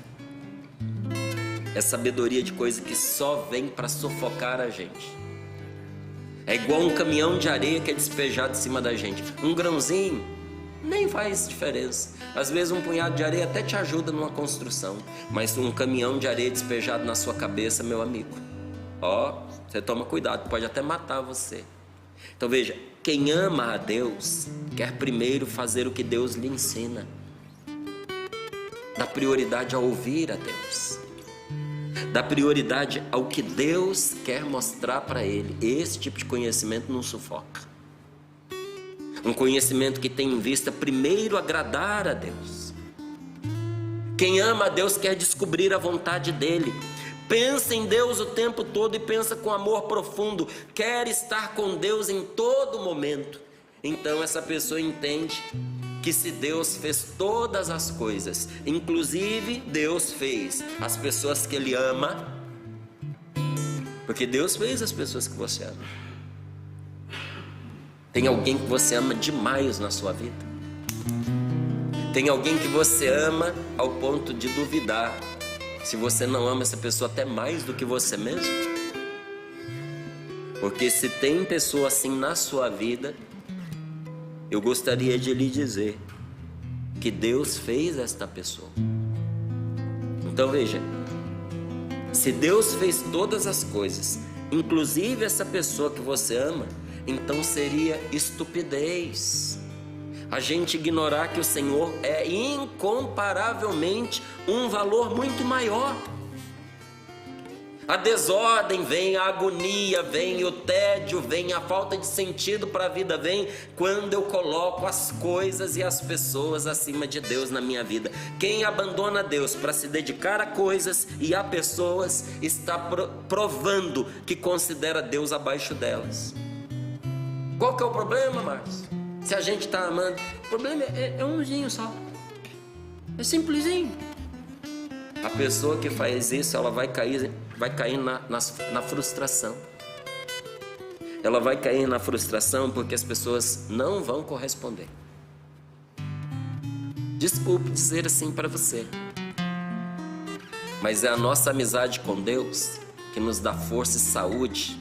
É sabedoria de coisa que só vem para sufocar a gente. É igual um caminhão de areia que é despejado em cima da gente. Um grãozinho nem faz diferença. Às vezes um punhado de areia até te ajuda numa construção, mas um caminhão de areia despejado na sua cabeça, meu amigo, você toma cuidado, pode até matar você. Então veja, quem ama a Deus quer primeiro fazer o que Deus lhe ensina. Dá prioridade a ouvir a Deus. Dá prioridade ao que Deus quer mostrar para ele. Esse tipo de conhecimento não sufoca. Um conhecimento que tem em vista primeiro agradar a Deus. Quem ama a Deus quer descobrir a vontade dele. Pensa em Deus o tempo todo e pensa com amor profundo. Quer estar com Deus em todo momento. Então essa pessoa entende que se Deus fez todas as coisas, inclusive Deus fez as pessoas que Ele ama, porque Deus fez as pessoas que você ama. Tem alguém que você ama demais na sua vida? Tem alguém que você ama ao ponto de duvidar se você não ama essa pessoa até mais do que você mesmo? Porque se tem pessoa assim na sua vida, eu gostaria de lhe dizer que Deus fez esta pessoa. Então veja, se Deus fez todas as coisas, inclusive essa pessoa que você ama, então seria estupidez a gente ignorar que o Senhor é incomparavelmente um valor muito maior. A desordem vem, a agonia vem, o tédio vem, a falta de sentido para a vida vem quando eu coloco as coisas e as pessoas acima de Deus na minha vida. Quem abandona Deus para se dedicar a coisas e a pessoas está provando que considera Deus abaixo delas. Qual que é o problema, Márcio? Se a gente está amando, o problema é umzinho só. É simplesinho. A pessoa que faz isso, ela vai cair na frustração. Ela vai cair na frustração porque as pessoas não vão corresponder. Desculpe dizer assim para você, mas é a nossa amizade com Deus que nos dá força e saúde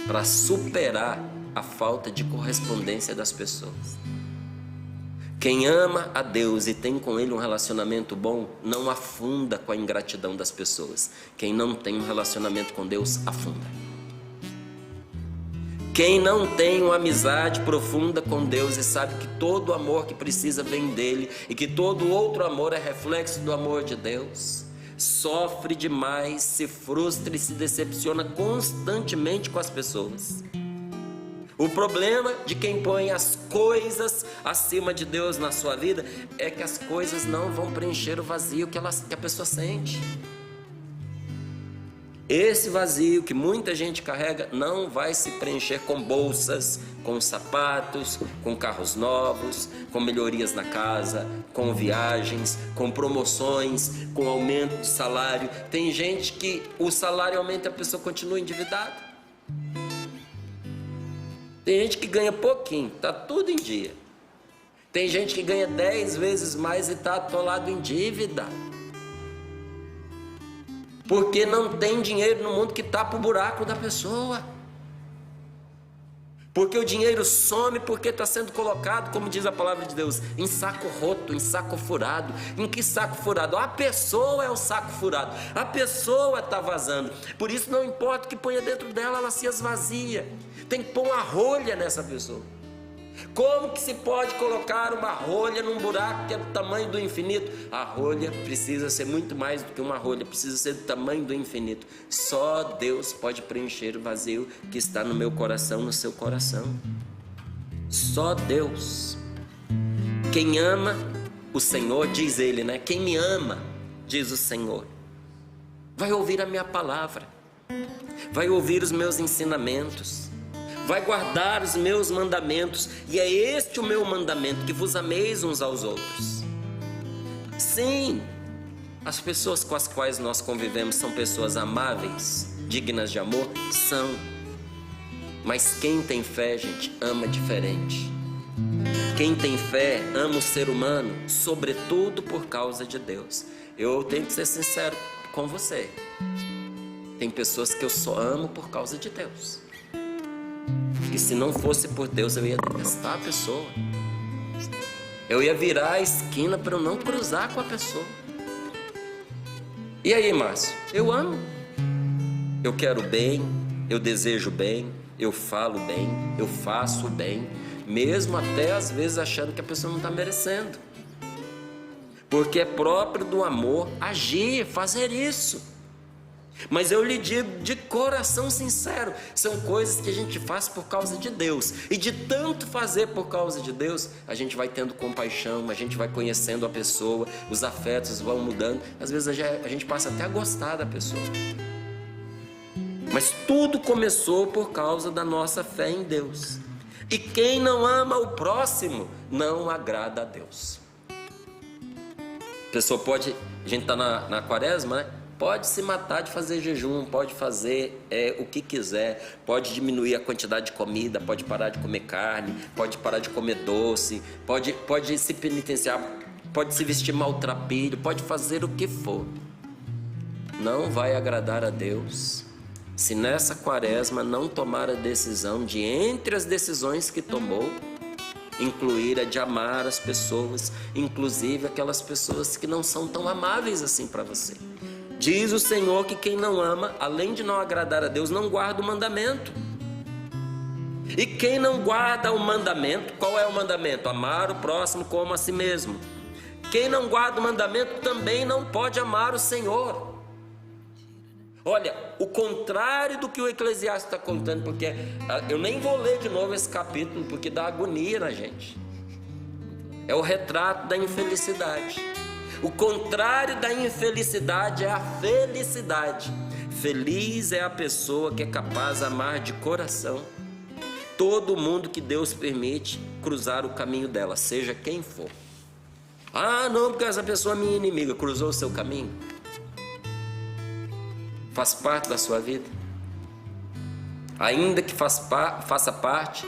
para superar a falta de correspondência das pessoas. Quem ama a Deus e tem com Ele um relacionamento bom, não afunda com a ingratidão das pessoas. Quem não tem um relacionamento com Deus, afunda. Quem não tem uma amizade profunda com Deus e sabe que todo amor que precisa vem dEle e que todo outro amor é reflexo do amor de Deus, sofre demais, se frustra e se decepciona constantemente com as pessoas. O problema de quem põe as coisas acima de Deus na sua vida é que as coisas não vão preencher o vazio que a pessoa sente. Esse vazio que muita gente carrega não vai se preencher com bolsas, com sapatos, com carros novos, com melhorias na casa, com viagens, com promoções, com aumento de salário. Tem gente que o salário aumenta e a pessoa continua endividada. Tem gente que ganha pouquinho, está tudo em dia. Tem gente que ganha 10 vezes mais e está atolado em dívida. Porque não tem dinheiro no mundo que tapa o buraco da pessoa. Porque o dinheiro some porque está sendo colocado, como diz a palavra de Deus, em saco roto, em saco furado. Em que saco furado? A pessoa é o saco furado. A pessoa está vazando. Por isso não importa o que ponha dentro dela, ela se esvazia. Tem que pôr uma rolha nessa pessoa. Como que se pode colocar uma rolha num buraco que é do tamanho do infinito? A rolha precisa ser muito mais do que uma rolha, precisa ser do tamanho do infinito. Só Deus pode preencher o vazio que está no meu coração, no seu coração. Só Deus. Quem ama o Senhor, diz ele, né? Quem me ama, diz o Senhor, vai ouvir a minha palavra, vai ouvir os meus ensinamentos, vai guardar os meus mandamentos, e é este o meu mandamento, que vos ameis uns aos outros. Sim, as pessoas com as quais nós convivemos são pessoas amáveis, dignas de amor, são. Mas quem tem fé, gente, ama diferente. Quem tem fé ama o ser humano, sobretudo por causa de Deus. Eu tenho que ser sincero com você. Tem pessoas que eu só amo por causa de Deus. Que se não fosse por Deus eu ia detestar a pessoa. Eu ia virar a esquina para eu não cruzar com a pessoa. E aí, Márcio? Eu amo. Eu quero bem, eu desejo bem, eu falo bem, eu faço bem, mesmo até às vezes achando que a pessoa não está merecendo. Porque é próprio do amor agir, fazer isso. Mas eu lhe digo de coração sincero, são coisas que a gente faz por causa de Deus. E de tanto fazer por causa de Deus, a gente vai tendo compaixão, a gente vai conhecendo a pessoa, os afetos vão mudando. Às vezes a gente passa até a gostar da pessoa. Mas tudo começou por causa da nossa fé em Deus. E quem não ama o próximo, não agrada a Deus. A pessoa pode, a gente está na quaresma, né? Pode se matar de fazer jejum, pode fazer o que quiser, pode diminuir a quantidade de comida, pode parar de comer carne, pode parar de comer doce, pode se penitenciar, pode se vestir maltrapilho, pode fazer o que for. Não vai agradar a Deus se nessa quaresma não tomar a decisão de, entre as decisões que tomou, incluir a de amar as pessoas, inclusive aquelas pessoas que não são tão amáveis assim para você. Diz o Senhor que quem não ama, além de não agradar a Deus, não guarda o mandamento. E quem não guarda o mandamento, qual é o mandamento? Amar o próximo como a si mesmo. Quem não guarda o mandamento também não pode amar o Senhor. Olha, o contrário do que o Eclesiastes está contando, porque eu nem vou ler de novo esse capítulo, porque dá agonia na gente. É o retrato da infelicidade. O contrário da infelicidade é a felicidade. Feliz é a pessoa que é capaz de amar de coração todo mundo que Deus permite cruzar o caminho dela, seja quem for. Ah, não, porque essa pessoa é minha inimiga. Cruzou o seu caminho? Faz parte da sua vida? Ainda que faça parte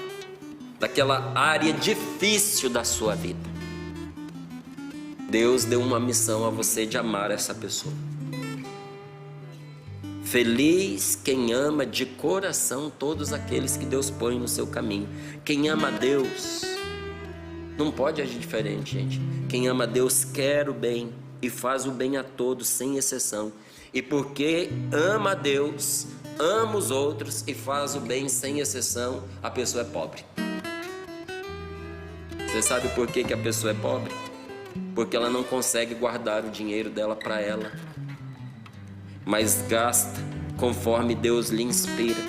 daquela área difícil da sua vida, Deus deu uma missão a você de amar essa pessoa. Feliz quem ama de coração todos aqueles que Deus põe no seu caminho. Quem ama a Deus não pode agir diferente, gente. Quem ama a Deus quer o bem e faz o bem a todos, sem exceção. E porque ama a Deus, ama os outros e faz o bem sem exceção, a pessoa é pobre. Você sabe por que a pessoa é pobre? Porque ela não consegue guardar o dinheiro dela para ela, mas gasta conforme Deus lhe inspira,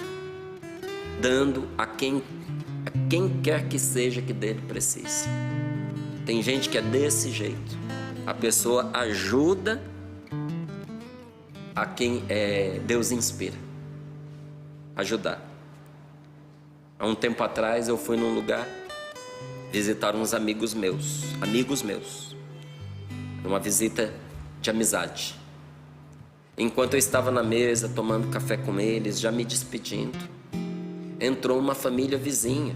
dando a quem quer que seja que dele precise. Tem gente que é desse jeito. A pessoa ajuda a quem Deus inspira. Ajudar. Há um tempo atrás eu fui num lugar visitar uns amigos meus. Uma visita de amizade. Enquanto eu estava na mesa tomando café com eles, já me despedindo, entrou uma família vizinha,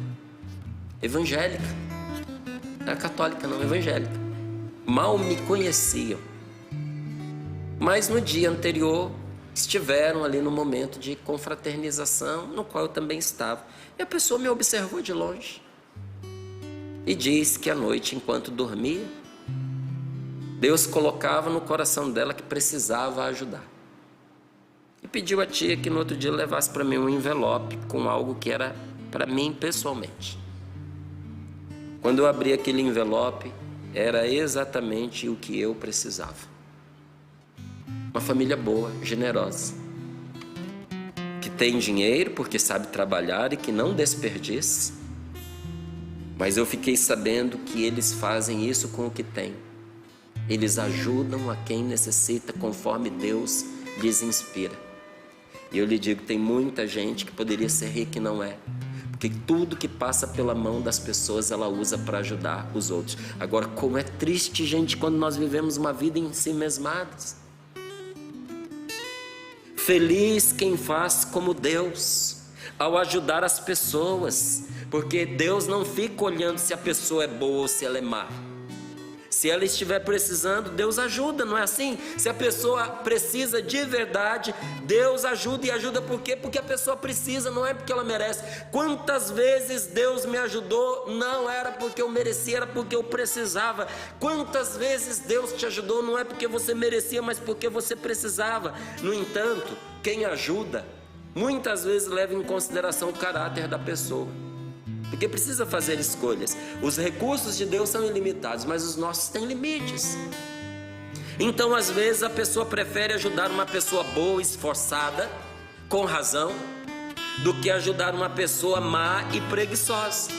evangélica. Não é católica não, evangélica. Mal me conheciam. Mas no dia anterior estiveram ali no momento de confraternização, no qual eu também estava. E a pessoa me observou de longe e disse que à noite, enquanto dormia, Deus colocava no coração dela que precisava ajudar. E pediu à tia que no outro dia levasse para mim um envelope com algo que era para mim pessoalmente. Quando eu abri aquele envelope, era exatamente o que eu precisava. Uma família boa, generosa, que tem dinheiro porque sabe trabalhar e que não desperdiça. Mas eu fiquei sabendo que eles fazem isso com o que têm. Eles ajudam a quem necessita conforme Deus lhes inspira. E eu lhe digo, tem muita gente que poderia ser rica e não é. Porque tudo que passa pela mão das pessoas, ela usa para ajudar os outros. Agora, como é triste, gente, quando nós vivemos uma vida em si mesmados. Feliz quem faz como Deus, ao ajudar as pessoas. Porque Deus não fica olhando se a pessoa é boa ou se ela é má. Se ela estiver precisando, Deus ajuda, não é assim? Se a pessoa precisa de verdade, Deus ajuda. E ajuda por quê? Porque a pessoa precisa, não é porque ela merece. Quantas vezes Deus me ajudou, não era porque eu merecia, era porque eu precisava. Quantas vezes Deus te ajudou, não é porque você merecia, mas porque você precisava. No entanto, quem ajuda, muitas vezes leva em consideração o caráter da pessoa. Porque precisa fazer escolhas. Os recursos de Deus são ilimitados, mas os nossos têm limites. Então, às vezes, a pessoa prefere ajudar uma pessoa boa, esforçada, com razão, do que ajudar uma pessoa má e preguiçosa.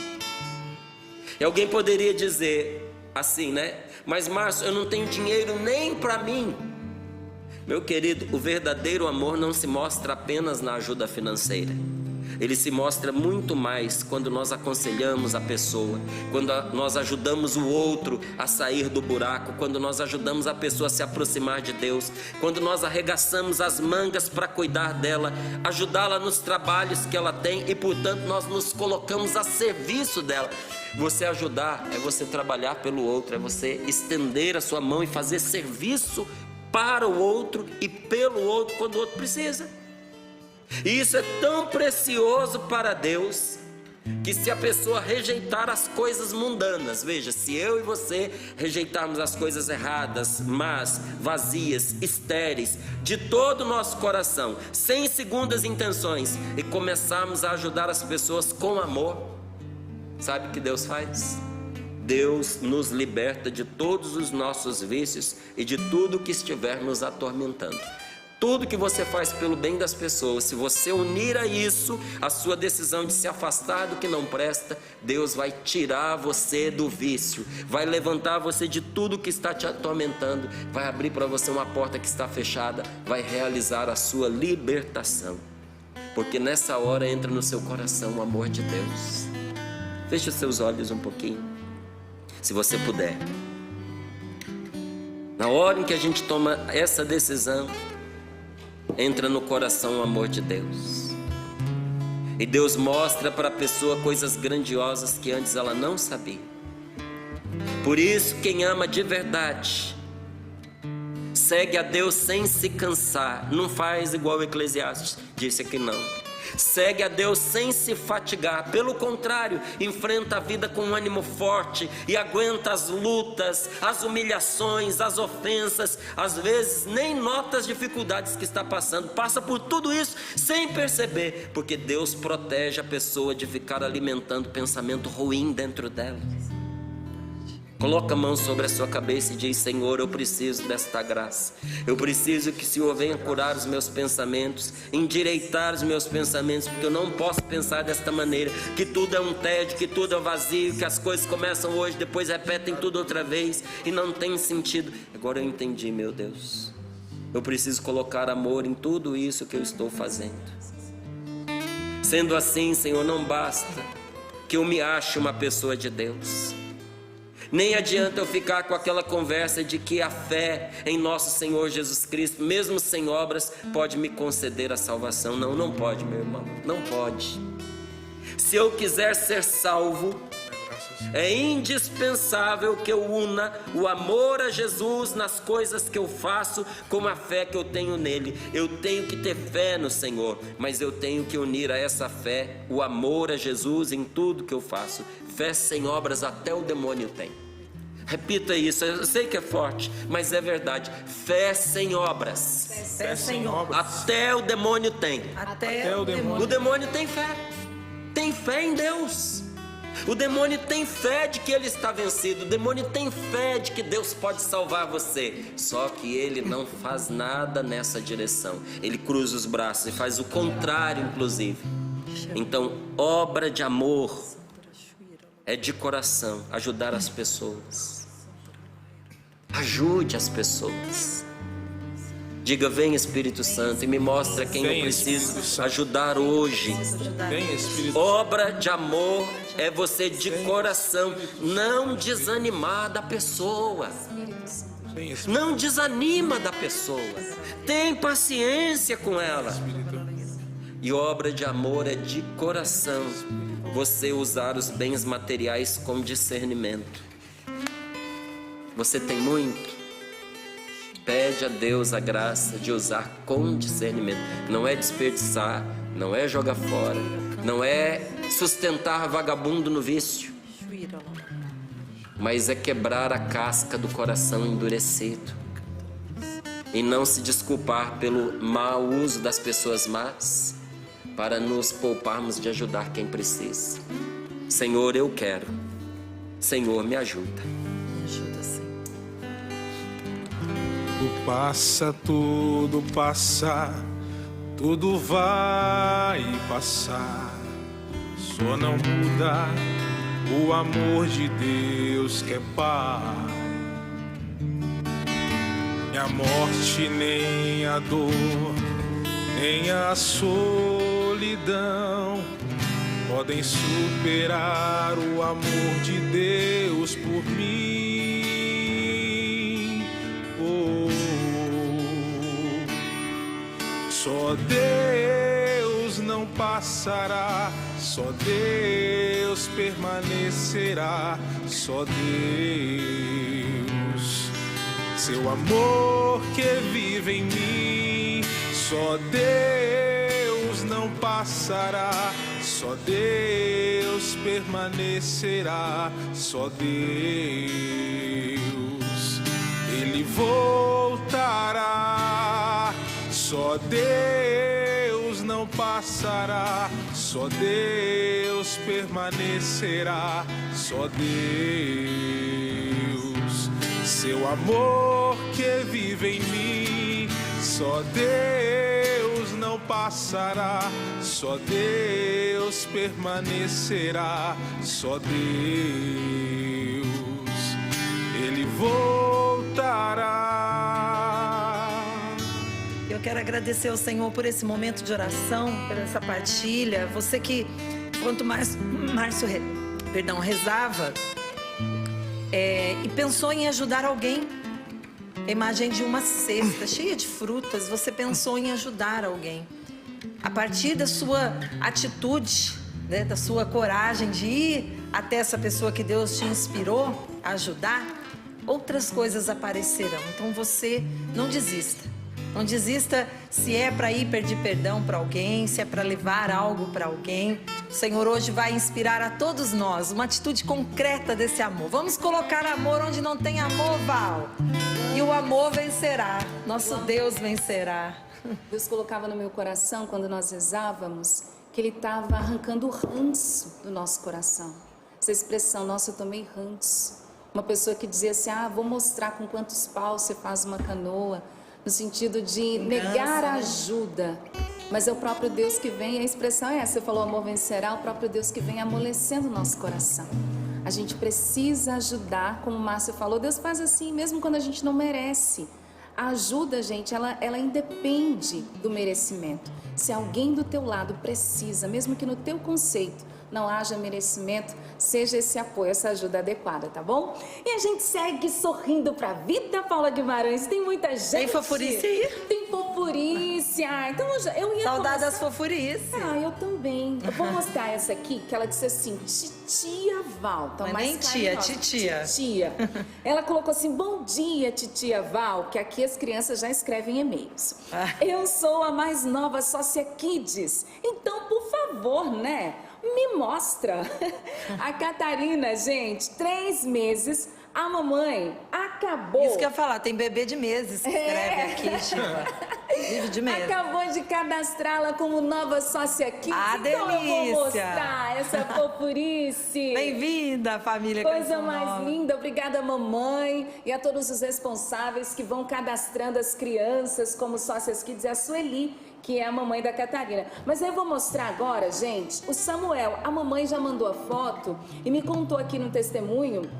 E alguém poderia dizer assim, né? Mas, Márcio, eu não tenho dinheiro nem para mim. Meu querido, o verdadeiro amor não se mostra apenas na ajuda financeira. Ele se mostra muito mais quando nós aconselhamos a pessoa, quando nós ajudamos o outro a sair do buraco, quando nós ajudamos a pessoa a se aproximar de Deus, quando nós arregaçamos as mangas para cuidar dela, ajudá-la nos trabalhos que ela tem e, portanto, nós nos colocamos a serviço dela. Você ajudar é você trabalhar pelo outro, é você estender a sua mão e fazer serviço para o outro e pelo outro quando o outro precisa. E isso é tão precioso para Deus, que se a pessoa rejeitar as coisas mundanas, veja, se eu e você rejeitarmos as coisas erradas, más, vazias, estéreis, de todo o nosso coração, sem segundas intenções, e começarmos a ajudar as pessoas com amor, sabe o que Deus faz? Deus nos liberta de todos os nossos vícios e de tudo que estiver nos atormentando. Tudo que você faz pelo bem das pessoas, se você unir a isso a sua decisão de se afastar do que não presta, Deus vai tirar você do vício, vai levantar você de tudo que está te atormentando, vai abrir para você uma porta que está fechada, vai realizar a sua libertação. Porque nessa hora entra no seu coração o amor de Deus. Feche os seus olhos um pouquinho, se você puder. Na hora em que a gente toma essa decisão, entra no coração o amor de Deus. E Deus mostra para a pessoa coisas grandiosas que antes ela não sabia. Por isso, quem ama de verdade segue a Deus sem se cansar. Não faz igual o Eclesiastes disse aqui, não. Segue a Deus sem se fatigar. Pelo contrário, enfrenta a vida com um ânimo forte e aguenta as lutas, as humilhações, as ofensas. Às vezes nem nota as dificuldades que está passando. Passa por tudo isso sem perceber, porque Deus protege a pessoa de ficar alimentando pensamento ruim dentro dela. Coloca a mão sobre a sua cabeça e diz: Senhor, eu preciso desta graça. Eu preciso que o Senhor venha curar os meus pensamentos, endireitar os meus pensamentos, porque eu não posso pensar desta maneira, que tudo é um tédio, que tudo é vazio, que as coisas começam hoje, depois repetem tudo outra vez e não tem sentido. Agora eu entendi, meu Deus. Eu preciso colocar amor em tudo isso que eu estou fazendo. Sendo assim, Senhor, não basta que eu me ache uma pessoa de Deus. Nem adianta eu ficar com aquela conversa de que a fé em nosso Senhor Jesus Cristo, mesmo sem obras, pode me conceder a salvação. Não, não pode, meu irmão, não pode. Se eu quiser ser salvo, É indispensável que eu una o amor a Jesus nas coisas que eu faço com a fé que eu tenho nele. Eu tenho que ter fé no Senhor, mas eu tenho que unir a essa fé o amor a Jesus em tudo que eu faço. Fé sem obras até o demônio tem. Repita isso, eu sei que é forte, mas é verdade. Fé sem obras. Fé sem obras. Até o demônio tem. Até o demônio. O demônio tem fé. Tem fé em Deus. O demônio tem fé de que ele está vencido. O demônio tem fé de que Deus pode salvar você. Só que ele não faz nada nessa direção. Ele cruza os braços e faz o contrário, inclusive. Então, obra de amor é de coração ajudar as pessoas. Ajude as pessoas. Diga: vem Espírito Santo e me mostra quem eu preciso ajudar hoje. Vem, Espírito. Obra de amor é você de coração não desanimar da pessoa. Não desanima da pessoa. Tem paciência com ela. E obra de amor é de coração você usar os bens materiais com discernimento. Você tem muito? Pede a Deus a graça de usar com discernimento. Não é desperdiçar, não é jogar fora, não é sustentar vagabundo no vício, mas é quebrar a casca do coração endurecido e não se desculpar pelo mau uso das pessoas más, para nos pouparmos de ajudar quem precisa. Senhor, eu quero. Senhor, me ajuda. Tudo passa, tudo vai passar. Só não muda o amor de Deus que é Pai. Nem a morte, nem a dor, nem a solidão podem superar o amor de Deus por mim. Só Deus não passará, só Deus permanecerá, só Deus. Seu amor que vive em mim, só Deus não passará, só Deus permanecerá, só Deus. Ele voltará, só Deus não passará, só Deus permanecerá, só Deus. Seu amor que vive em mim, só Deus não passará, só Deus permanecerá, só Deus. Ele voltará. Eu quero agradecer ao Senhor por esse momento de oração, por essa partilha. Você que, quanto mais Márcio rezava e pensou em ajudar alguém, a imagem de uma cesta cheia de frutas, você pensou em ajudar alguém. A partir da sua atitude, né, da sua coragem de ir até essa pessoa que Deus te inspirou a ajudar, outras coisas aparecerão. Então você não desista. Não desista se é para ir pedir perdão para alguém, se é para levar algo para alguém. O Senhor hoje vai inspirar a todos nós uma atitude concreta desse amor. Vamos colocar amor onde não tem amor, Val. E o amor vencerá. Nosso Deus vencerá. Deus colocava no meu coração, quando nós rezávamos, que Ele estava arrancando o ranço do nosso coração. Essa expressão, nossa, eu tomei ranço. Uma pessoa que dizia assim, vou mostrar com quantos paus você faz uma canoa. No sentido de negar a ajuda. Mas é o próprio Deus que vem, a expressão é essa, você falou amor vencerá, o próprio Deus que vem amolecendo o nosso coração. A gente precisa ajudar, como o Márcio falou, Deus faz assim, mesmo quando a gente não merece. A ajuda, gente, ela independe do merecimento. Se alguém do teu lado precisa, mesmo que no teu conceito não haja merecimento, seja esse apoio, essa ajuda adequada, tá bom? E a gente segue sorrindo pra vida, Paula Guimarães. Tem muita gente. Tem fofurice aí? Tem fofurice. fofurice. Ah, então eu ia Saudade das começar... fofurice. Ah, eu também. Eu vou mostrar essa aqui, que ela disse assim, titia Val. Tá Mas mais nem tia, carinhosa. titia. Titia. Ela colocou assim, bom dia, titia Val, que aqui as crianças já escrevem e-mails. Eu sou a mais nova sócia Kids, então, por favor, né, me mostra. A Catarina, gente, 3 meses, a mamãe acabou... Isso que eu ia falar, tem bebê de meses que escreve aqui, Sheila. Vive de meses. Acabou de cadastrá-la como nova sócia Kids. Ah, então eu vou delícia. mostrar essa fofurice. Bem-vinda, família Coisa Canção mais Nova. linda. Obrigada, mamãe, e a todos os responsáveis que vão cadastrando as crianças como sócias Kids. E a Sueli, que é a mamãe da Catarina. Mas eu vou mostrar agora, gente, o Samuel. A mamãe já mandou a foto e me contou aqui no testemunho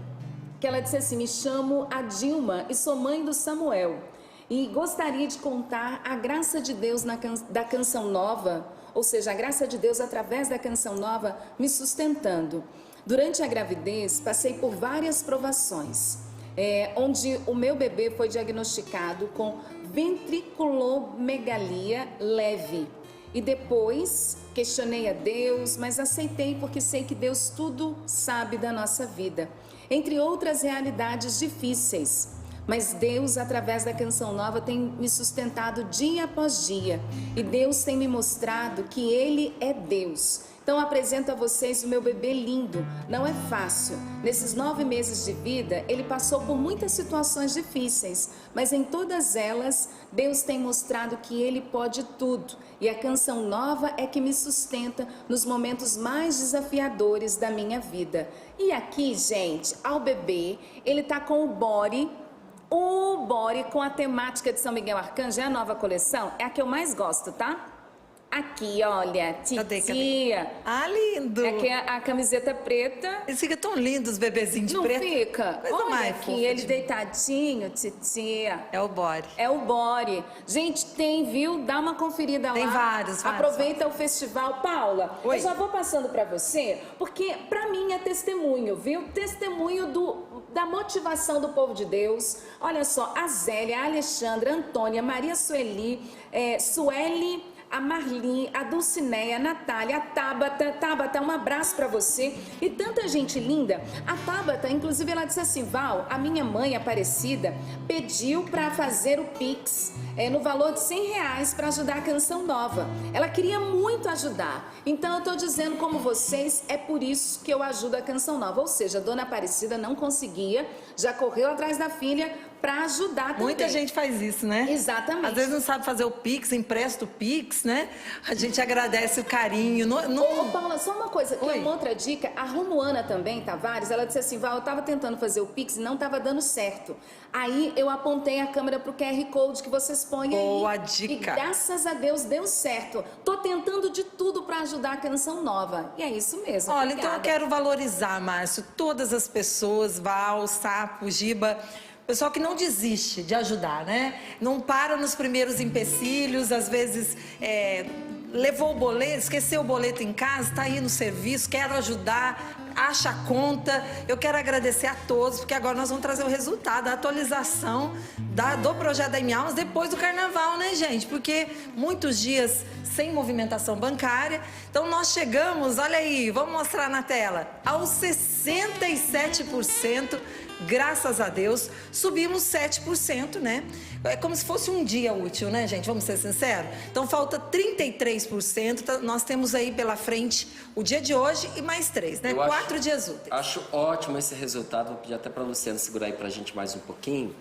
que ela disse assim, me chamo a Dilma e sou mãe do Samuel. E gostaria de contar a graça de Deus da Canção Nova, ou seja, a graça de Deus através da Canção Nova me sustentando. Durante a gravidez, passei por várias provações, onde o meu bebê foi diagnosticado com ventriculomegalia leve. E depois questionei a Deus, mas aceitei porque sei que Deus tudo sabe da nossa vida, entre outras realidades difíceis. Mas Deus, através da Canção Nova, tem me sustentado dia após dia. E Deus tem me mostrado que Ele é Deus. Então apresento a vocês o meu bebê lindo. Não é fácil. Nesses 9 meses de vida, ele passou por muitas situações difíceis. Mas em todas elas, Deus tem mostrado que Ele pode tudo. E a Canção Nova é que me sustenta nos momentos mais desafiadores da minha vida. E aqui, gente, ao bebê, ele tá com o body com a temática de São Miguel Arcanjo, é a nova coleção, é a que eu mais gosto, tá? Aqui, olha, titia. Ah, lindo. Aqui é a camiseta preta. Eles ficam tão lindos, os bebezinhos de Não preto. fica? Coisa Olha mais aqui, fofa ele de- deitadinho, titia. É o body. É o body. Gente, tem, viu? Dá uma conferida Tem lá. vários. Aproveita o festival. Paula, Oi. eu já vou passando pra você, porque pra mim é testemunho, viu? Testemunho da motivação do povo de Deus. Olha só, a Zélia, a Alexandra, a Antônia, Maria Sueli, Sueli, a Marli, a Dulcineia, a Natália, a Tabata. Tabata, um abraço pra você. E tanta gente linda. A Tabata, inclusive, ela disse assim, Val, a minha mãe, Aparecida, pediu pra fazer o Pix no valor de R$100 pra ajudar a Canção Nova. Ela queria muito ajudar. Então, eu tô dizendo como vocês, é por isso que eu ajudo a Canção Nova. Ou seja, a dona Aparecida não conseguia, já correu atrás da filha pra ajudar também. Muita gente faz isso, né? Exatamente. Às vezes não sabe fazer o Pix, empresta o Pix, né? A gente agradece o carinho. Ô, Paula, só uma coisa, que é Oi. uma outra dica, a Romuana também, Tavares, ela disse assim, Val, eu tava tentando fazer o Pix e não tava dando certo. Aí eu apontei a câmera pro QR Code que vocês põem Boa aí. dica. E graças a Deus deu certo. Tô tentando de tudo pra ajudar a Canção Nova. E é isso mesmo. Olha, obrigada. então eu quero valorizar, Márcio, todas as pessoas, Val, Sapo, Giba, pessoal que não desiste de ajudar, né? Não para nos primeiros empecilhos, às vezes levou o boleto, esqueceu o boleto em casa, está aí no serviço, quero ajudar, acha a conta. Eu quero agradecer a todos, porque agora nós vamos trazer o resultado, a atualização do projeto da Em Almas depois do carnaval, né, gente? Porque muitos dias sem movimentação bancária. Então nós chegamos, olha aí, vamos mostrar na tela, aos 67%. Graças a Deus, subimos 7%, né? É como se fosse um dia útil, né, gente? Vamos ser sinceros? Então, falta 33%. Nós temos aí pela frente o dia de hoje e mais 3, né? Eu 4 dias úteis. Acho ótimo esse resultado. Vou pedir até para a Luciana segurar aí para a gente mais um pouquinho.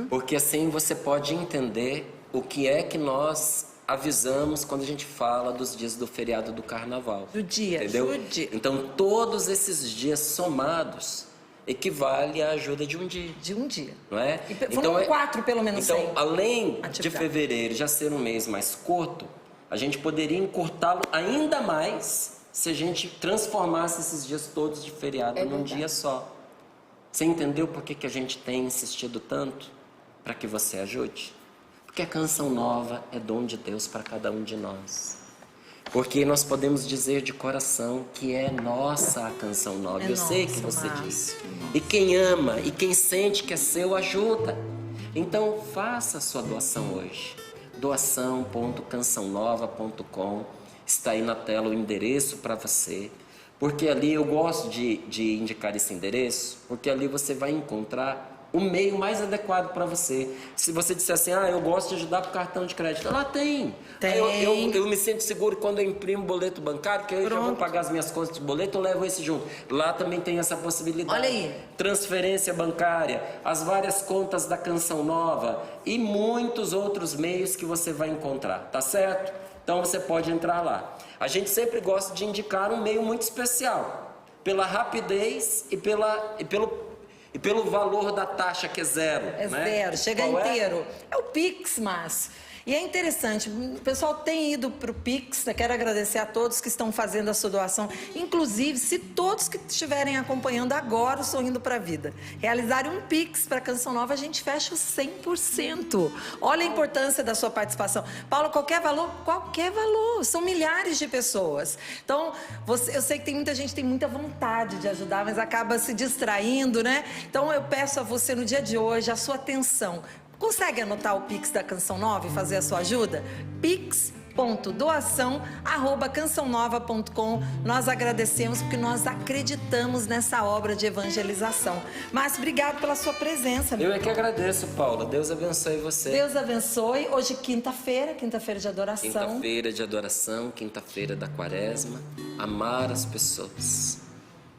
Porque assim você pode entender o que é que nós avisamos quando a gente fala dos dias do feriado do carnaval. Do dia, entendeu? do dia. Então, todos esses dias somados equivale à ajuda de um dia. De um dia. Não é? E foram 4, pelo menos, Então, sem além de atividade. fevereiro já ser um mês mais curto, a gente poderia encurtá-lo ainda mais se a gente transformasse esses dias todos de feriado num dia só. Você entendeu por que a gente tem insistido tanto para que você ajude? Porque a Canção Nova é dom de Deus para cada um de nós. Porque nós podemos dizer de coração que é nossa a Canção Nova. É Eu sei que nossa, você Márcio. disse. E quem ama e quem sente que é seu, ajuda. Então, faça a sua doação hoje. doação.cançãonova.com. Está aí na tela o endereço para você. Porque ali eu gosto de indicar esse endereço, porque ali você vai encontrar o meio mais adequado para você. Se você disser assim, eu gosto de ajudar com cartão de crédito, lá tem. Eu me sinto seguro quando eu imprimo boleto bancário, que eu já vou pagar as minhas contas de boleto, eu levo esse junto. Lá também tem essa possibilidade. Olha aí. Transferência bancária, as várias contas da Canção Nova e muitos outros meios que você vai encontrar, tá certo? Então você pode entrar lá. A gente sempre gosta de indicar um meio muito especial, pela rapidez e pelo valor da taxa, que é zero. É né? zero, chega Qual inteiro. É o Pix, Márcio. E é interessante, o pessoal tem ido para o Pix, quero agradecer a todos que estão fazendo a sua doação, inclusive se todos que estiverem acompanhando agora o Sorrindo para a Vida realizarem um Pix para a Canção Nova, a gente fecha o 100%. Olha a importância da sua participação. Paulo, qualquer valor? Qualquer valor, são milhares de pessoas. Então, eu sei que tem muita gente que tem muita vontade de ajudar, mas acaba se distraindo, né? Então, eu peço a você no dia de hoje a sua atenção. Consegue anotar o Pix da Canção Nova e fazer a sua ajuda? pix.doação@cançãonova.com. Nós agradecemos porque nós acreditamos nessa obra de evangelização. Márcio, obrigado pela sua presença. Eu é que agradeço, Paula. Deus abençoe você. Deus abençoe. Hoje, quinta-feira de adoração. Quinta-feira de adoração, quinta-feira da quaresma. Amar as pessoas,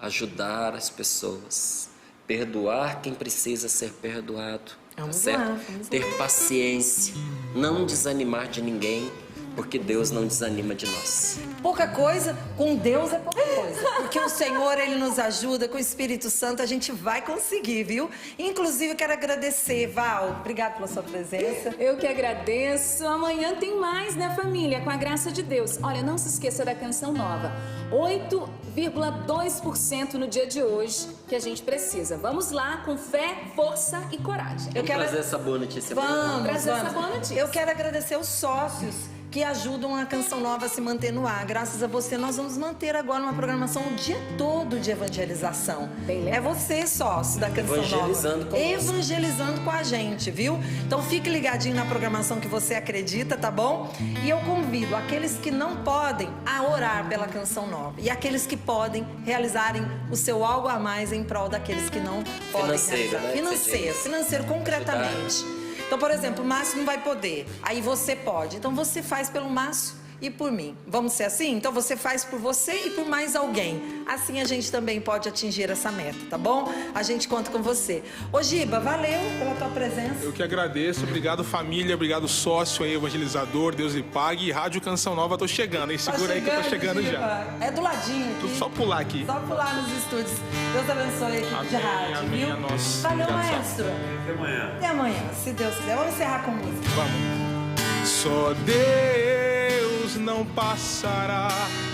ajudar as pessoas, perdoar quem precisa ser perdoado. Vamos certo? lá, vamos Ter paciência, não desanimar de ninguém, porque Deus não desanima de nós. Pouca coisa, com Deus é pouca coisa. Porque o Senhor, Ele nos ajuda, com o Espírito Santo a gente vai conseguir, viu? Inclusive, eu quero agradecer, Val, obrigado pela sua presença. Eu que agradeço. Amanhã tem mais, né, família? Com a graça de Deus. Olha, não se esqueça da Canção Nova. 8,2% no dia de hoje que a gente precisa. Vamos lá, com fé, força e coragem. Vamos trazer essa boa notícia. Vamos. Essa boa notícia. Eu quero agradecer os sócios que ajudam a Canção Nova a se manter no ar. Graças a você, nós vamos manter agora uma programação o dia todo de evangelização. É você, sócio da Canção Nova. Evangelizando com a gente, viu? Então fique ligadinho na programação que você acredita, tá bom? E eu convido aqueles que não podem a orar pela Canção Nova. E aqueles que podem realizarem o seu algo a mais em prol daqueles que não podem realizar. Né? Financeiro, concretamente. Então, por exemplo, o Márcio não vai poder, aí você pode. Então, você faz pelo Márcio e por mim. Vamos ser assim? Então, você faz por você e por mais alguém. Assim, a gente também pode atingir essa meta, tá bom? A gente conta com você. Ô, Giba, valeu pela tua presença. Eu que agradeço. Obrigado, família. Obrigado, sócio aí, evangelizador. Deus lhe pague. E Rádio Canção Nova, tô chegando, hein? Segura aí que eu tô chegando Giba. já. É do ladinho aqui. Só pular aqui. Só pular nos estúdios. Deus abençoe a equipe de rádio, amém, viu? nossa. Valeu, Obrigado, maestro. Até amanhã. Até amanhã, se Deus quiser. Vamos encerrar com música. Vamos. Só Deus não passará,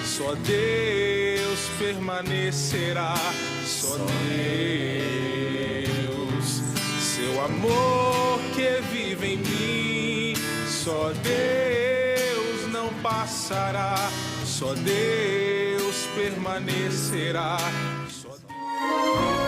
só Deus permanecerá, só Deus, seu amor que vive em mim, só Deus não passará, só Deus permanecerá, só Deus.